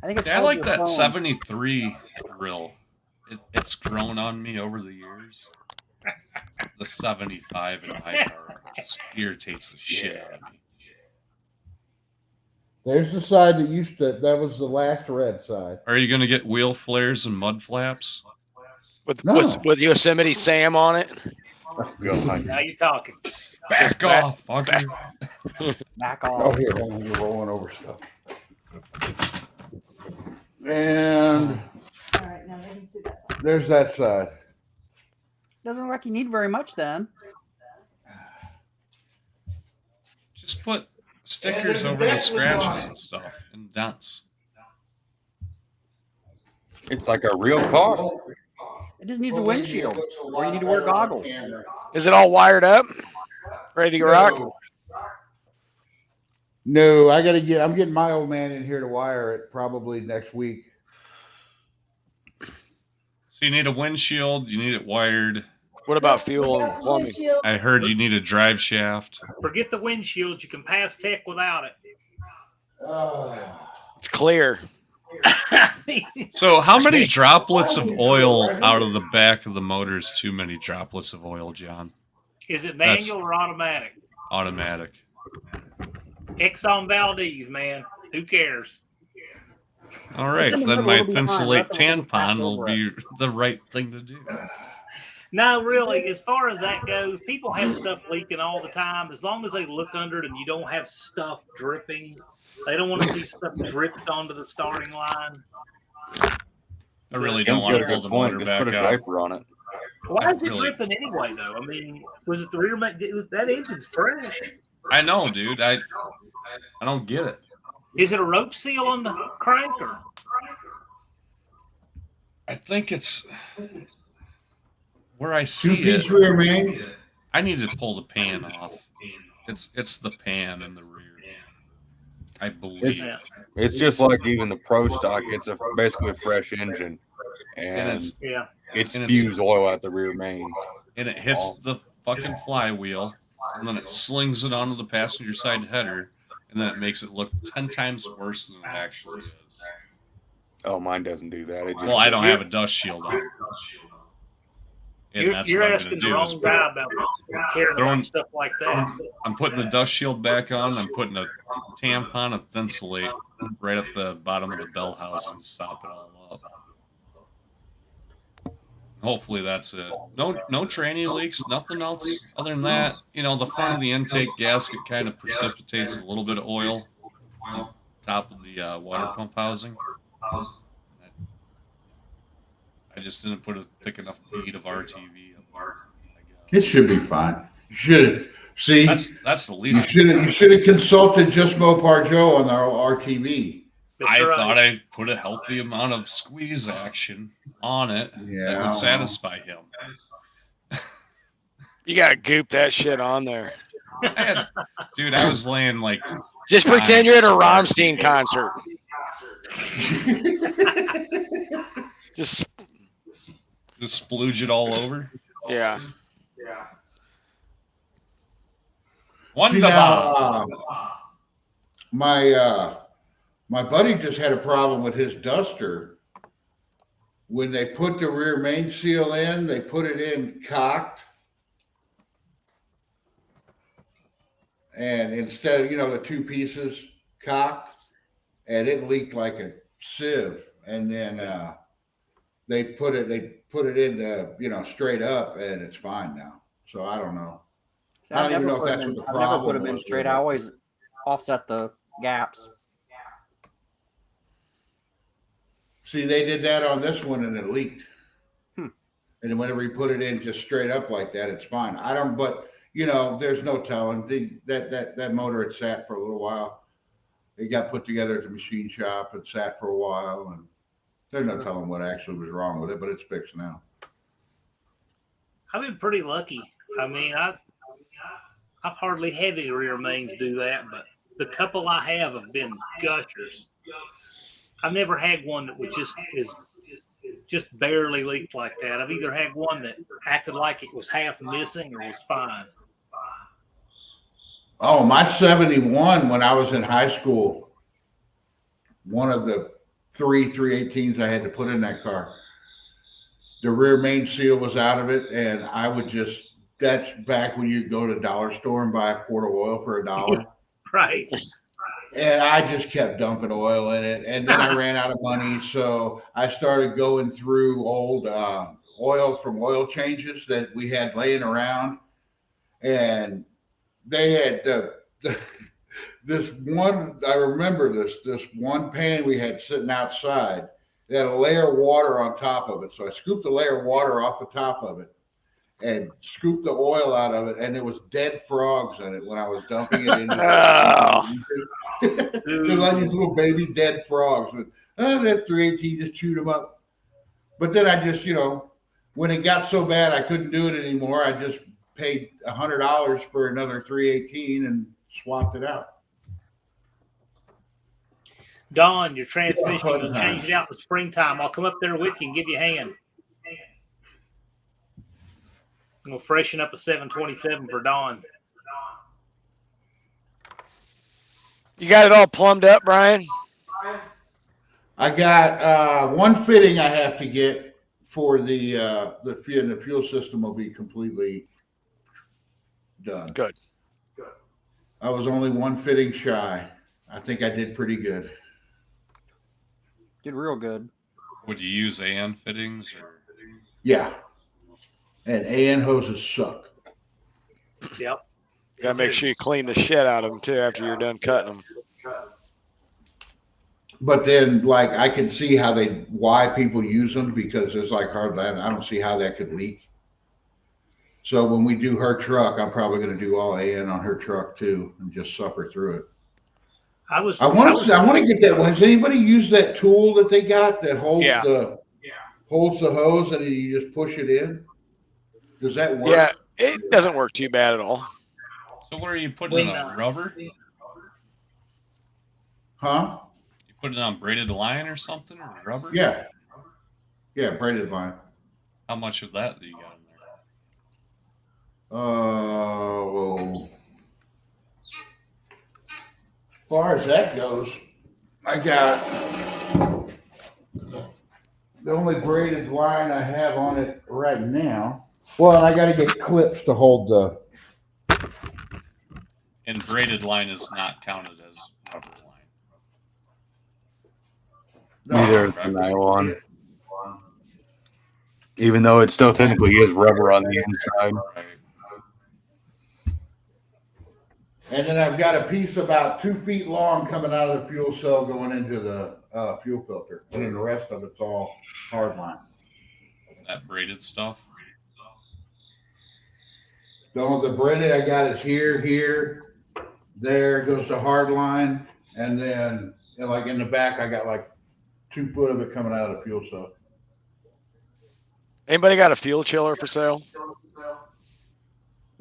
I think it's I called like your that phone. 73 grill. It's grown on me over the years. The 75 in my car just irritates the shit out of me. There's the side that used to, that was the last red side. Are you gonna get wheel flares and mud flaps? No. With Yosemite Sam on it. Oh, God. Now you're talking. Back back- off, fucker. Back Oh, off. here, hold on, you're rolling over stuff. And All right, now they can see that side. there's that side. Doesn't look like you need very much then. Just put stickers over the scratches and stuff and dents. It's like a real car. It just needs a windshield, or you need to wear goggles. Is it all wired up? Ready to rock? No, I'm getting my old man in here to wire it probably next week. So you need a windshield, you need it wired. What about We fuel got and the plumbing? windshield. I heard you need a drive shaft. Forget the windshield. You can pass tech without it. It's clear. So how many droplets of oil out of the back of the motor is too many droplets of oil, John? Is it That's- manual or automatic? Automatic. Exxon Valdez, man. Who cares? All right, It's in the then middle, my it'll be fine. thinsulate That's what we'll pass tampon will over be the right thing to do. No, really, as far as that goes, people have stuff leaking all the time. As long as they look under it and you don't have stuff dripping, they don't want to see stuff dripped onto the starting line. I really don't Ken's want got to a pull good the point. motor Just put back a out. diaper on it. Why is it Really. dripping anyway, though? I mean, was it the rear? It was that engine's fresh. I know, dude. I don't get it. Is it a rope seal on the crank or? I think it's where I see Two-piece it. rear main. I need to pull the pan off. It's the pan in the rear. I believe. Yeah. It's just like even the pro stock. It's basically a fresh engine, And and it's Yeah. it and it's- spews oil out the rear main. and it hits the fucking flywheel, and then it slings it onto the passenger side header, and then it makes it look 10 times worse than it actually is. Oh, mine doesn't do that. It just Well, I don't have a dust shield on. And You're, that's you're what I'm asking gonna the do is wrong put- guy about caring Throwing- about stuff like that. I'm putting the dust shield back on. I'm putting a tampon of thinsulate right at the bottom of the bell housing to stop it all up. Hopefully that's it. No tranny leaks, nothing else other than that. You know, the front of the intake gasket kind of precipitates a little bit of oil on top of the water pump housing. I just didn't put a thick enough bead of RTV up there, I It guess. should be fine. You should see. That's the You least. should have consulted just Mopar Joe on our RTV. That's I right. thought I put a healthy amount of squeeze action on it that Yeah. would satisfy him. You gotta goop that shit on there. Dude, I was laying like Just pretend you're at a Rammstein concert. Just splooge it all over. yeah. See, Wonderful. now, my buddy just had a problem with his duster. When they put the rear main seal in, they put it in cocked. And instead of, the two pieces cocked, and it leaked like a sieve. And then they put it in straight up, and it's fine now. So I don't know. See, I don't even know if that's what the I've never put problem them in was straight. with I it. always offset the gaps. See, they did that on this one and it leaked. Hmm. And then whenever you put it in just straight up like that, it's fine. But there's no telling. That motor had sat for a little while. It got put together at the machine shop and sat for a while, and There's no telling what actually was wrong with it, but it's fixed now. I've been pretty lucky. I mean, I've hardly had any rear mains do that, but the couple I have been gushers. I've never had one that was just barely leaked like that. I've either had one that acted like it was half missing or was fine. Oh, my 71 when I was in high school, one of the 318s I had to put in that car, the rear main seal was out of it, and I would just, that's back when you go to the dollar store and buy a quart of oil for $1. Right. And I just kept dumping oil in it. And then I ran out of money. So I started going through old oil from oil changes that we had laying around. And they had this one, I remember this one pan we had sitting outside. It had a layer of water on top of it. So I scooped a layer of water off the top of it and scooped the oil out of it, and there was dead frogs in it when I was dumping it into it was like these little baby dead frogs. And that 318 just chewed them up. But then I just, when it got so bad I couldn't do it anymore, I just paid $100 for another 318 and swapped it out. Don, your transmission, you change it out in the springtime. I'll come up there with you and give you a hand. We'll freshen up a 727 for Dawn. You got it all plumbed up, Brian? I got one fitting I have to get for the fuel system will be completely done. Good. I was only one fitting shy. I think I did pretty good. Did real good. Would you use AN fittings? Or? Yeah. And AN hoses suck. Yep. Gotta make sure you clean the shit out of them too after you're done cutting them. But then, like, I can see why people use them because there's like hard land. I don't see how that could leak. So when we do her truck, I'm probably going to do all AN on her truck too and just suffer through it. I want to get that one. Has anybody used that tool that they got that holds holds the hose and you just push it in? Does that work? Yeah, it doesn't work too bad at all. So what are you putting it on? Rubber? Huh? You put it on braided line or something, or rubber? Yeah. Yeah, braided line. How much of that do you got in there? Well, as far as that goes, I got the only braided line I have on it right now. Well, and I got to get clips to hold the. And braided line is not counted as rubber line. Neither is the nylon. Even though it still technically is rubber on the inside. Right. And then I've got a piece about 2 feet long coming out of the fuel cell going into the fuel filter. And then the rest of it's all hard line. That braided stuff? So the braided I got is here, there goes to hard line. And then like in the back, I got like 2 foot of it coming out of the fuel cell. Anybody got a fuel chiller for sale?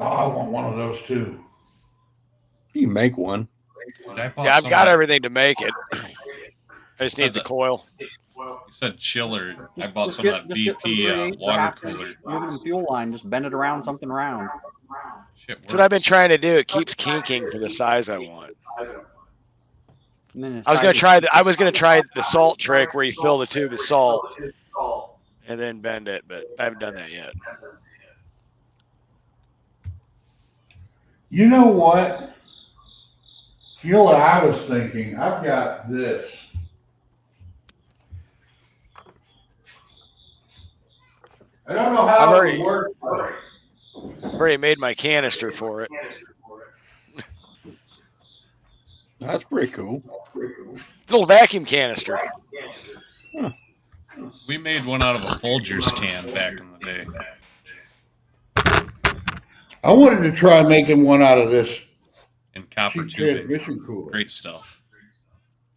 Oh, I want one of those too. You can make one. Yeah, I've got everything to make it. I just need the coil. You said chiller. I bought some of that BP water cooler. Aluminum fuel line, just bend it around something round. That's what I've been trying to do. It keeps kinking for the size I want. And then I was gonna try the salt trick where you fill the tube with salt and then bend it, but I haven't done that yet. You know what? You know what I was thinking? I've got this. I don't know how it would work. I've already made my canister for it. That's pretty cool. It's a little vacuum canister. Huh. We made one out of a Folgers can back in the day. I wanted to try making one out of this And copper cheap tubing. transmission cooler. Great stuff.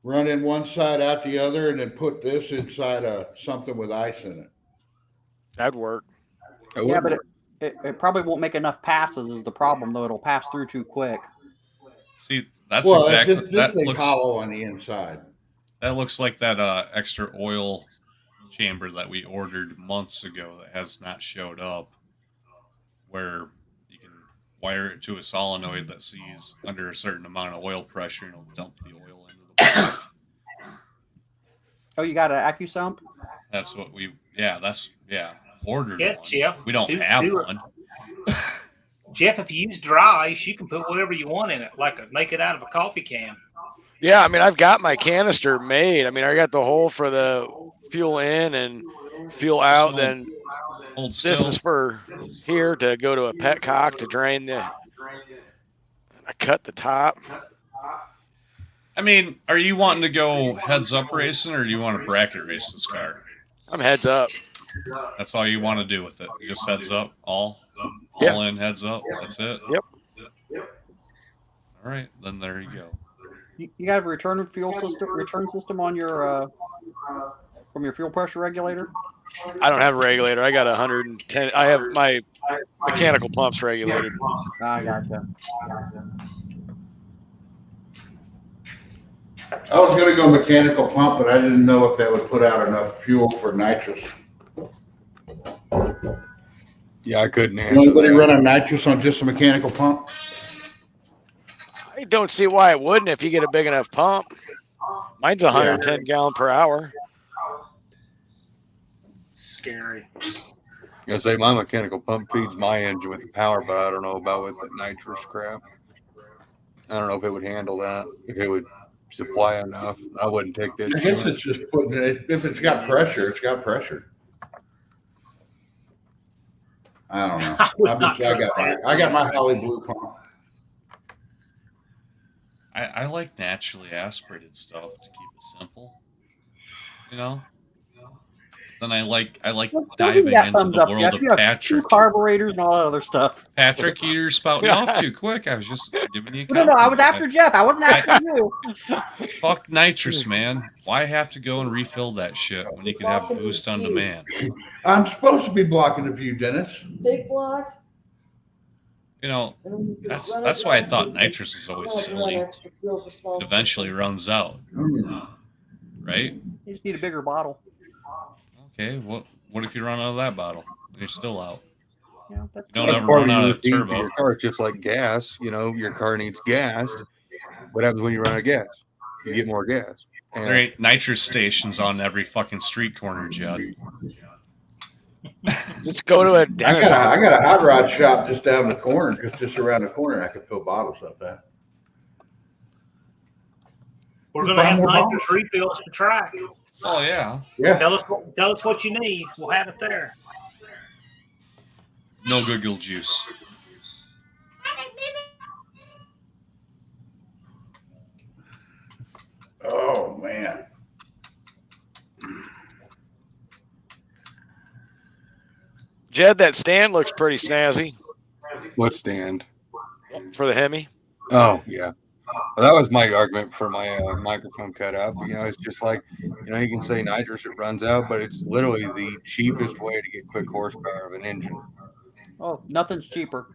run in one side out the other, and then put this inside something with ice in it. That'd work. Yeah, but it probably won't make enough passes is the problem, though. It'll pass through too quick. See, that's Well, exactly this that thing's looks hollow on the inside. that looks like that extra oil chamber that we ordered months ago that has not showed up, where you can wire it to a solenoid that sees under a certain amount of oil pressure and it'll dump the oil into the block. Oh, you got an AccuSump? That's what ordered Yeah, one. Jeff, We don't do have it. one. Jeff, if you use dry ice, you can put whatever you want in it, make it out of a coffee can. Yeah, I mean, I've got my canister made. I mean, I got the hole for the fuel in and fuel out. So, Then hold this still. is for here to go to a petcock to drain the. I cut the top. I mean, are you wanting to go heads up racing or do you want to bracket race this car? I'm heads up. That's all you want to do with it. Just heads up, all Yeah. in, heads up. That's it. Yep. All right, then there you go. You got a return system on your from your fuel pressure regulator? I don't have a regulator. I got 110. I have my mechanical pumps regulated. I gotcha. I was going to go mechanical pump, but I didn't know if that would put out enough fuel for nitrous. Yeah, I couldn't answer. Anybody that. run a nitrous on just a mechanical pump? I don't see why it wouldn't if you get a big enough pump. Mine's 110 gallon per hour. Scary. I say my mechanical pump feeds my engine with the power, but I don't know about with the nitrous crap. I don't know if it would handle that. If it would supply enough, I wouldn't take that. I guess chance. it's just putting it, if it's got pressure, it's got pressure. I don't know. I would not trust that. I got my Holly Blue pump. I like naturally aspirated stuff to keep it simple. You know? Then I like Don't give diving me that into thumbs the up, world Jeff. of You have two Patrick. carburetors and all that other stuff. Patrick, you're spouting off too quick. I was just giving you a No, I was compliment. after Jeff. I wasn't after you. Fuck nitrous, man. Why have to go and refill that shit when you could have boost on demand? I'm supposed to be blocking the view, Dennis. Big block. You know, and then you just that's run that's it why I down. thought nitrous is always Run silly. extra fuel for small It eventually runs out, right? You just need a bigger bottle. Okay, what if you run out of that bottle? You're still out. Yeah, that's You don't That's ever part run of out your of feed for turbo. your car. It's just like gas. You know, your car needs gas. What happens when you run out of gas? You get more gas. And There ain't nitrous stations on every fucking street corner, Judd. Just go to a I dentist. got a hot rod shop just down the corner, just around the corner. I could fill bottles up at. We're going to have nitrous refills for track. Oh yeah. Yeah. Tell us what you need. We'll have it there. No Google juice. Oh man. Jed, that stand looks pretty snazzy what stand? for the Hemi. Oh yeah. Well, that was my argument for my microphone cutout. But, you know, it's just like, you know, you can say nitrous, it runs out, but it's literally the cheapest way to get quick horsepower of an engine. Oh, nothing's cheaper.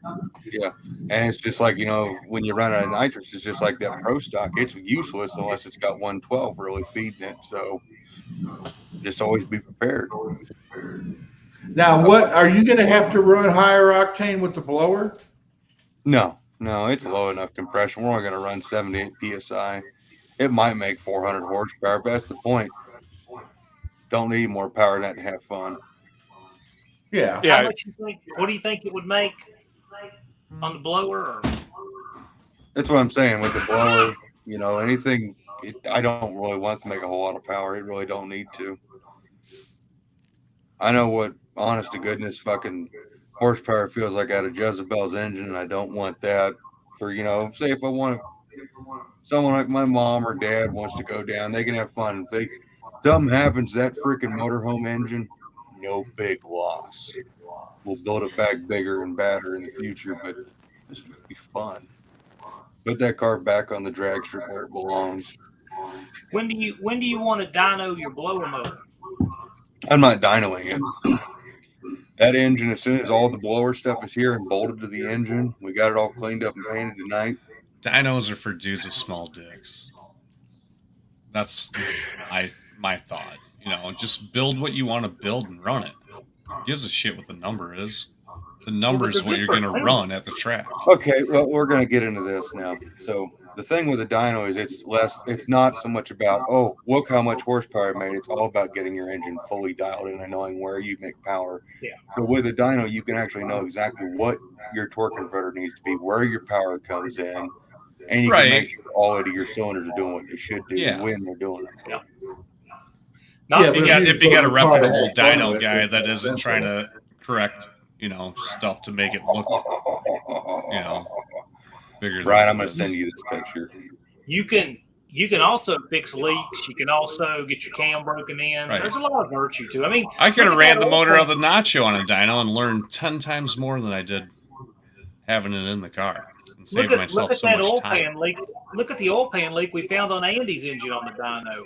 Yeah. And it's just like, you know, when you run out of nitrous, it's just like that pro stock. It's useless unless it's got 112 really feeding it. So just always be prepared. Now, what are you going to have to run higher octane with the blower? No, it's low enough compression. We're only going to run 78 PSI. It might make 400 horsepower, but that's the point. Don't need more power than that to have fun. Yeah. How much you think? What do you think it would make on the blower? Or? That's what I'm saying with the blower. You know, anything, I don't really want to make a whole lot of power. It really don't need to. I know what, honest to goodness, fucking horsepower feels like out of Jezebel's engine, and I don't want that for, you know, say if I want someone like my mom or dad wants to go down, they can have fun. If something happens to that freaking motorhome engine, no big loss. We'll build it back bigger and badder in the future, but this would be fun. Put that car back on the drag strip where it belongs. When do you want to dyno your blower motor? I'm not dynoing it. That engine, as soon as all the blower stuff is here and bolted to the engine, we got it all cleaned up and painted tonight. Dynos are for dudes with small dicks. That's my thought. You know, just build what you want to build and run it. Who gives a shit what the number is? The number is what you're going to run at the track. Okay, well, we're going to get into this now. So the thing with the dyno is it's not so much about, oh, look how much horsepower it made. It's all about getting your engine fully dialed in and knowing where you make power. Yeah. So with a dyno, you can actually know exactly what your torque converter needs to be, where your power comes in, and you can make sure all 8 of your cylinders are doing what they should do when they're doing it. Yeah. If you got a reputable dyno guy that isn't trying to correct, you know, stuff to make it look, you know, bigger. Right, I'm going to send you this picture. You can also fix leaks. You can also get your cam broken in. Right. There's a lot of virtue to it. I mean, I could have ran the motor of the Nacho on a dyno and learned 10 times more than I did having it in the car. And saved myself so much time. Pan leak. Look at the oil pan leak we found on Andy's engine on the dyno.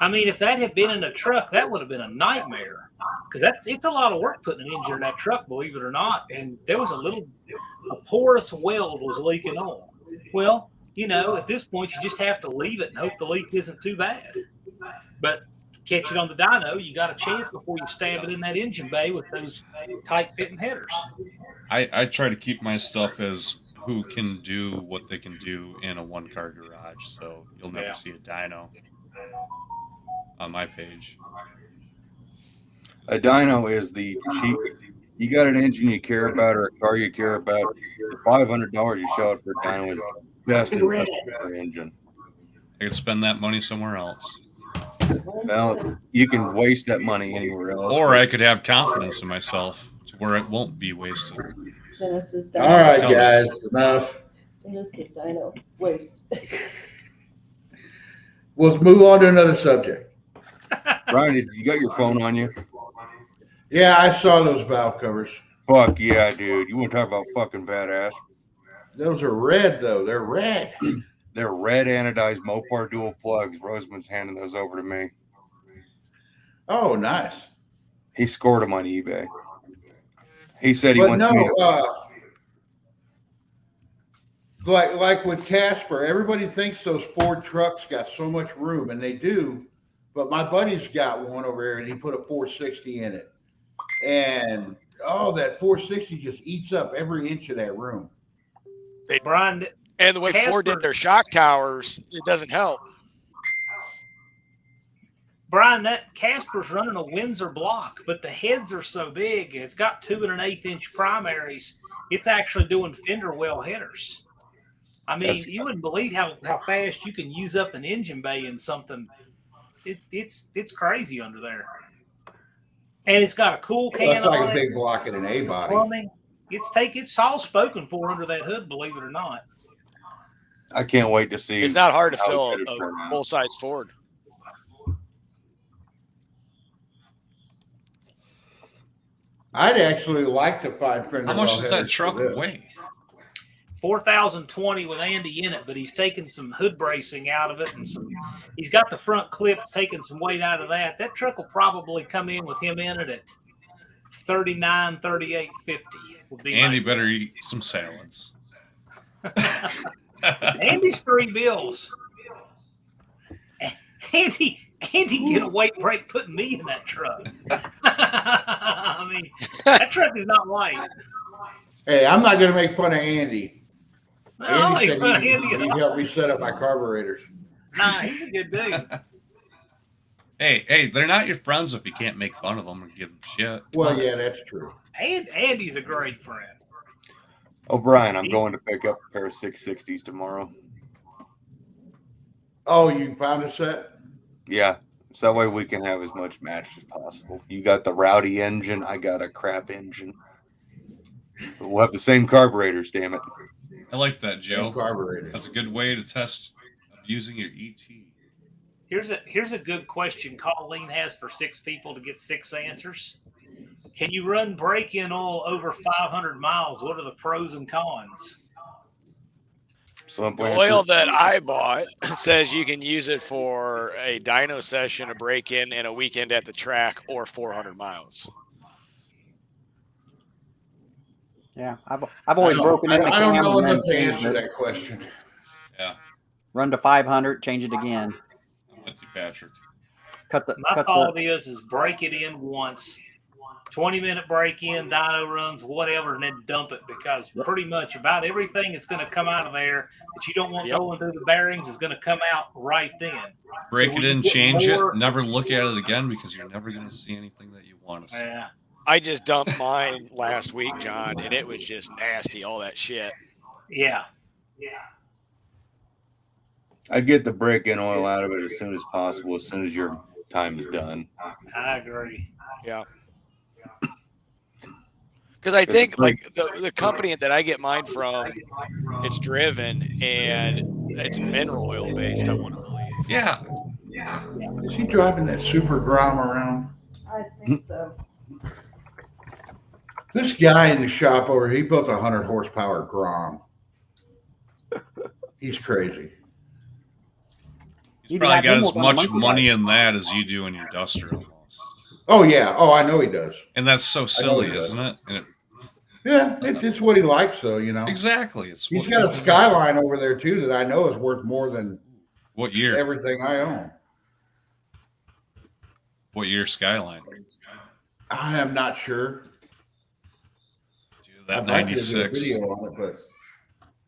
I mean, if that had been in a truck, that would have been a nightmare. Because it's a lot of work putting an engine in that truck, believe it or not. And there was a porous weld was leaking oil. Well, you know, at this point, you just have to leave it and hope the leak isn't too bad. But catch it on the dyno, you got a chance before you stab it in that engine bay with those tight-fitting headers. I try to keep my stuff as who can do what they can do in a one-car garage, so you'll never see a dyno on my page. A dyno is the cheap. You got an engine you care about or a car you care about, the $500 you shell out for a dyno is the best investment for an engine. I could spend that money somewhere else. Well, you can waste that money anywhere else. Or I could have confidence in myself to where it won't be wasted. Genesis All dyno. right, guys, enough. Genesis dyno. Waste. We'll move on to another subject. Brian, you got your phone on you? Yeah, I saw those valve covers. Fuck yeah, dude. You want to talk about fucking badass? Those are red, though. They're red. They're red anodized Mopar dual plugs. Roseman's handing those over to me. Oh, nice. He scored them on eBay. He said he wants me to... like with Casper, everybody thinks those Ford trucks got so much room, and they do. But my buddy's got one over here, and he put a 460 in it. And, that 460 just eats up every inch of that room. Brian, and the way Ford did their shock towers, it doesn't help. Brian, that Casper's running a Windsor block, but the heads are so big, and it's got 2 1/8 inch primaries. It's actually doing fender well headers. I mean, you wouldn't believe how fast you can use up an engine bay in something. It's crazy under there. And it's got a cool can. That's like a big block in an A body. Plumbing. It's all spoken for under that hood, believe it or not. I can't wait to see. It's not hard to fill a full-size Ford. I'd actually like to find fender. How much does that truck weigh? 4,020 with Andy in it, but he's taken some hood bracing out of it, and he's got the front clip taking some weight out of that. That truck will probably come in with him in it at 39, 38, 50. Andy better eat some salads. Andy's 3 bills. Andy get a weight break putting me in that truck. I mean, that truck is not light. Hey, I'm not going to make fun of Andy. No, Andy said he helped me set up my carburetors. Nah, he's a good dude. Hey, they're not your friends if you can't make fun of them and give them shit. Well, yeah, that's true. And Andy's a great friend. Oh, Brian, I'm going to pick up a pair of 660s tomorrow. Oh, you found a set? Yeah, so that way we can have as much match as possible. You got the rowdy engine, I got a crap engine. But we'll have the same carburetors, damn it. I like that, Joe. Carburetor. That's a good way to test using your ET. Here's a good question Colleen has for 6 people to get 6 answers. Can you run break-in oil over 500 miles? What are the pros and cons? Slump The Lancer. oil that I bought says you can use it for a dyno session, a break-in, and a weekend at the track, or 400 miles. Yeah, I've always broken in the I don't cam know and then enough to changed answer it. that question. Yeah, Run to 500, change it again. I'm with you, Patrick. My thought is break it in once, 20-minute break in, dyno runs, whatever, and then dump it, because pretty much about everything that's going to come out of there that you don't want going through the bearings is going to come out right then. Break So it when in, you get change more- it, never look at it again because you're never going to see anything that you want to see. Yeah. I just dumped mine last week, John, and it was just nasty, all that shit. Yeah. I'd get the break-in oil out of it as soon as possible, as soon as your time is done. I agree. Yeah. Because I think like the company that I get mine from, it's driven and it's mineral oil based, I want to believe. Yeah. Is he driving that Super Grom around? I think so. This guy in the shop over here, he built a 100 horsepower Grom. He's crazy. He's probably got as much money in that as you do in industrial almost. Oh yeah. Oh, I know he does. And that's so silly, isn't it? And Yeah, it's what he likes, though. You know. exactly. He's got a Skyline over there too that I know is worth more than what year? everything I own. What year Skyline? I am not sure. Dude, that I'd like to do a 96 video on it, but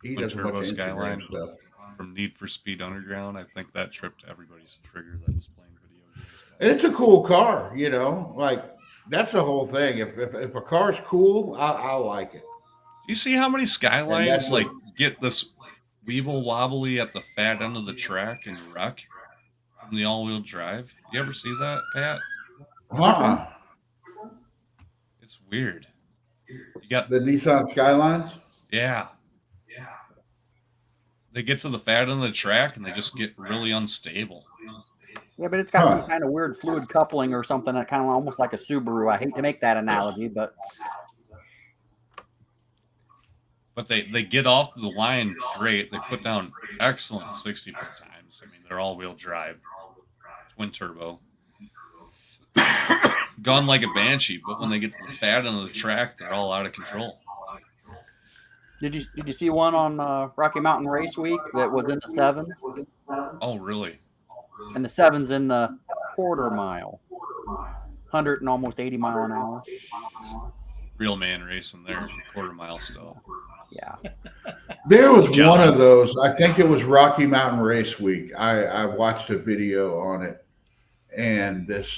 he doesn't turbo look into Skyline stuff. from Need for Speed Underground. I think that tripped everybody's trigger that was playing video games. It's a cool car, you know. Like that's the whole thing. If a car's cool, I like it. Do you see how many Skylines that's like get this weeble wobbly at the fat end of the track and wreck from the all-wheel drive? You ever see that, Pat? It's weird. You got the Nissan Skylines. Yeah. They get to the fat end of the track and they just get really unstable. Yeah, but it's got some kind of weird fluid coupling or something that kind of almost like a Subaru. I hate to make that analogy, but they get off the line great. They put down excellent 60-foot times. I mean, they're all-wheel drive, twin turbo, gone like a banshee. But when they get to the fat end of the track, they're all out of control. Did you see one on Rocky Mountain Race Week that was in the sevens? Oh, really? And the sevens in the quarter mile, 100 and almost 80 mile an hour. Real man racing there, quarter mile stuff. Yeah. There was one of those. I think it was Rocky Mountain Race Week. I watched a video on it, and this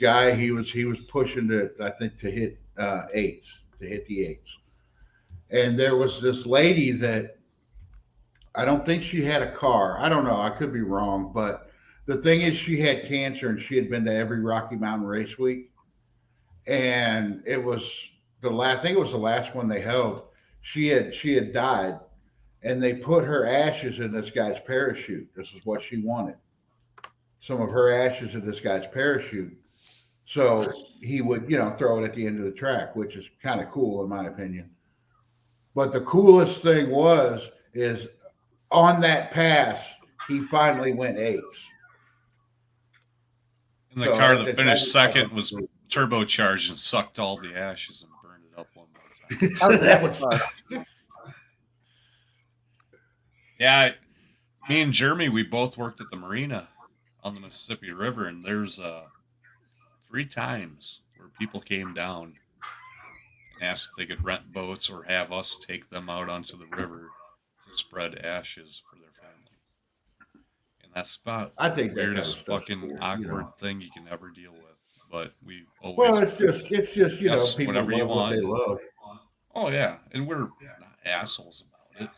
guy he was pushing to hit eights, to hit the eights, and there was this lady that I don't think she had a car. I don't know. I could be wrong, but the thing is, she had cancer and she had been to every Rocky Mountain Race Week, and it was I think it was the last one they held. She had died, and they put her ashes in this guy's parachute. This is what she wanted. Some of her ashes in this guy's parachute. So he would, throw it at the end of the track, which is kind of cool in my opinion. But the coolest thing is on that pass, he finally went eights. And the car that finished second was turbocharged and sucked all the ashes and burned it up one more time. Yeah, me and Jeremy, we both worked at the marina on the Mississippi River, and there's 3 times where people came down and asked if they could rent boats or have us take them out onto the river to spread ashes for their family. And that's about the weirdest fucking awkward thing you can ever deal with. But we always it's just people whatever love you what want. they love. Oh yeah, and we're not assholes about it,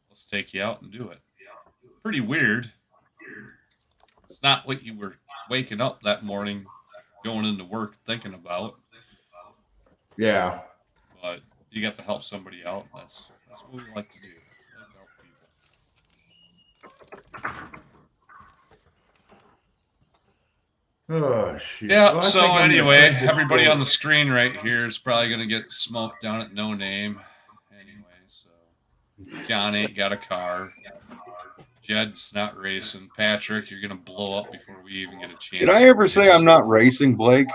Let's take you out and do it. Pretty weird. It's not what you were waking up that morning, going into work thinking about. Yeah. But you got to help somebody out. That's what we like to do. We like to help people. Oh shit. Yeah, Well, I so think I'm gonna anyway, cut this everybody short. on the screen right here is probably going to get smoked down at No Name. Anyway, so. John ain't got a car. Jed's not racing. Patrick, you're gonna blow up before we even get a chance. Did I ever say I'm not racing, Blake?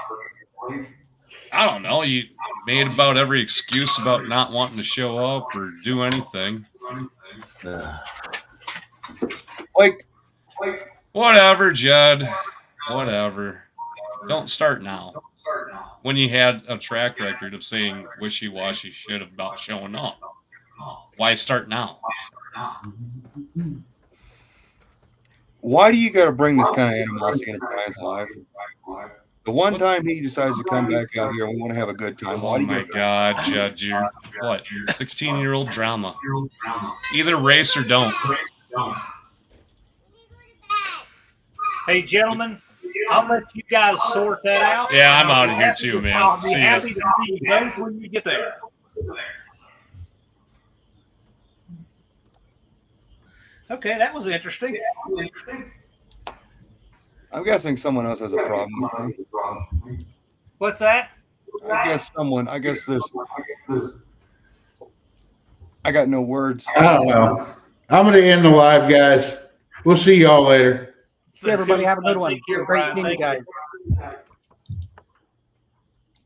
I don't know. You made about every excuse about not wanting to show up or do anything. Blake, Whatever, Jed. Whatever. Don't start now. When you had a track record of saying wishy-washy shit about showing up. Why start now? why do you got to bring this kind of animosity into Brian's life? The one time he decides to come back out here and we want to have a good time. Why Oh do you my get God, Jed, you're what? You're 16-year-old drama. Either race or don't. Hey, gentlemen, I'll let you guys sort that out. Yeah, I'm out of here too, man. I'll be See ya. happy to see you both when you get there. Okay, that was interesting. I'm guessing someone else has a problem with me. What's that? I guess there's. I got no words. I don't know. I'm going to end the live, guys. We'll see y'all later. See everybody. Have a good one. Take care, Great Brian. seeing you Thank you. guys.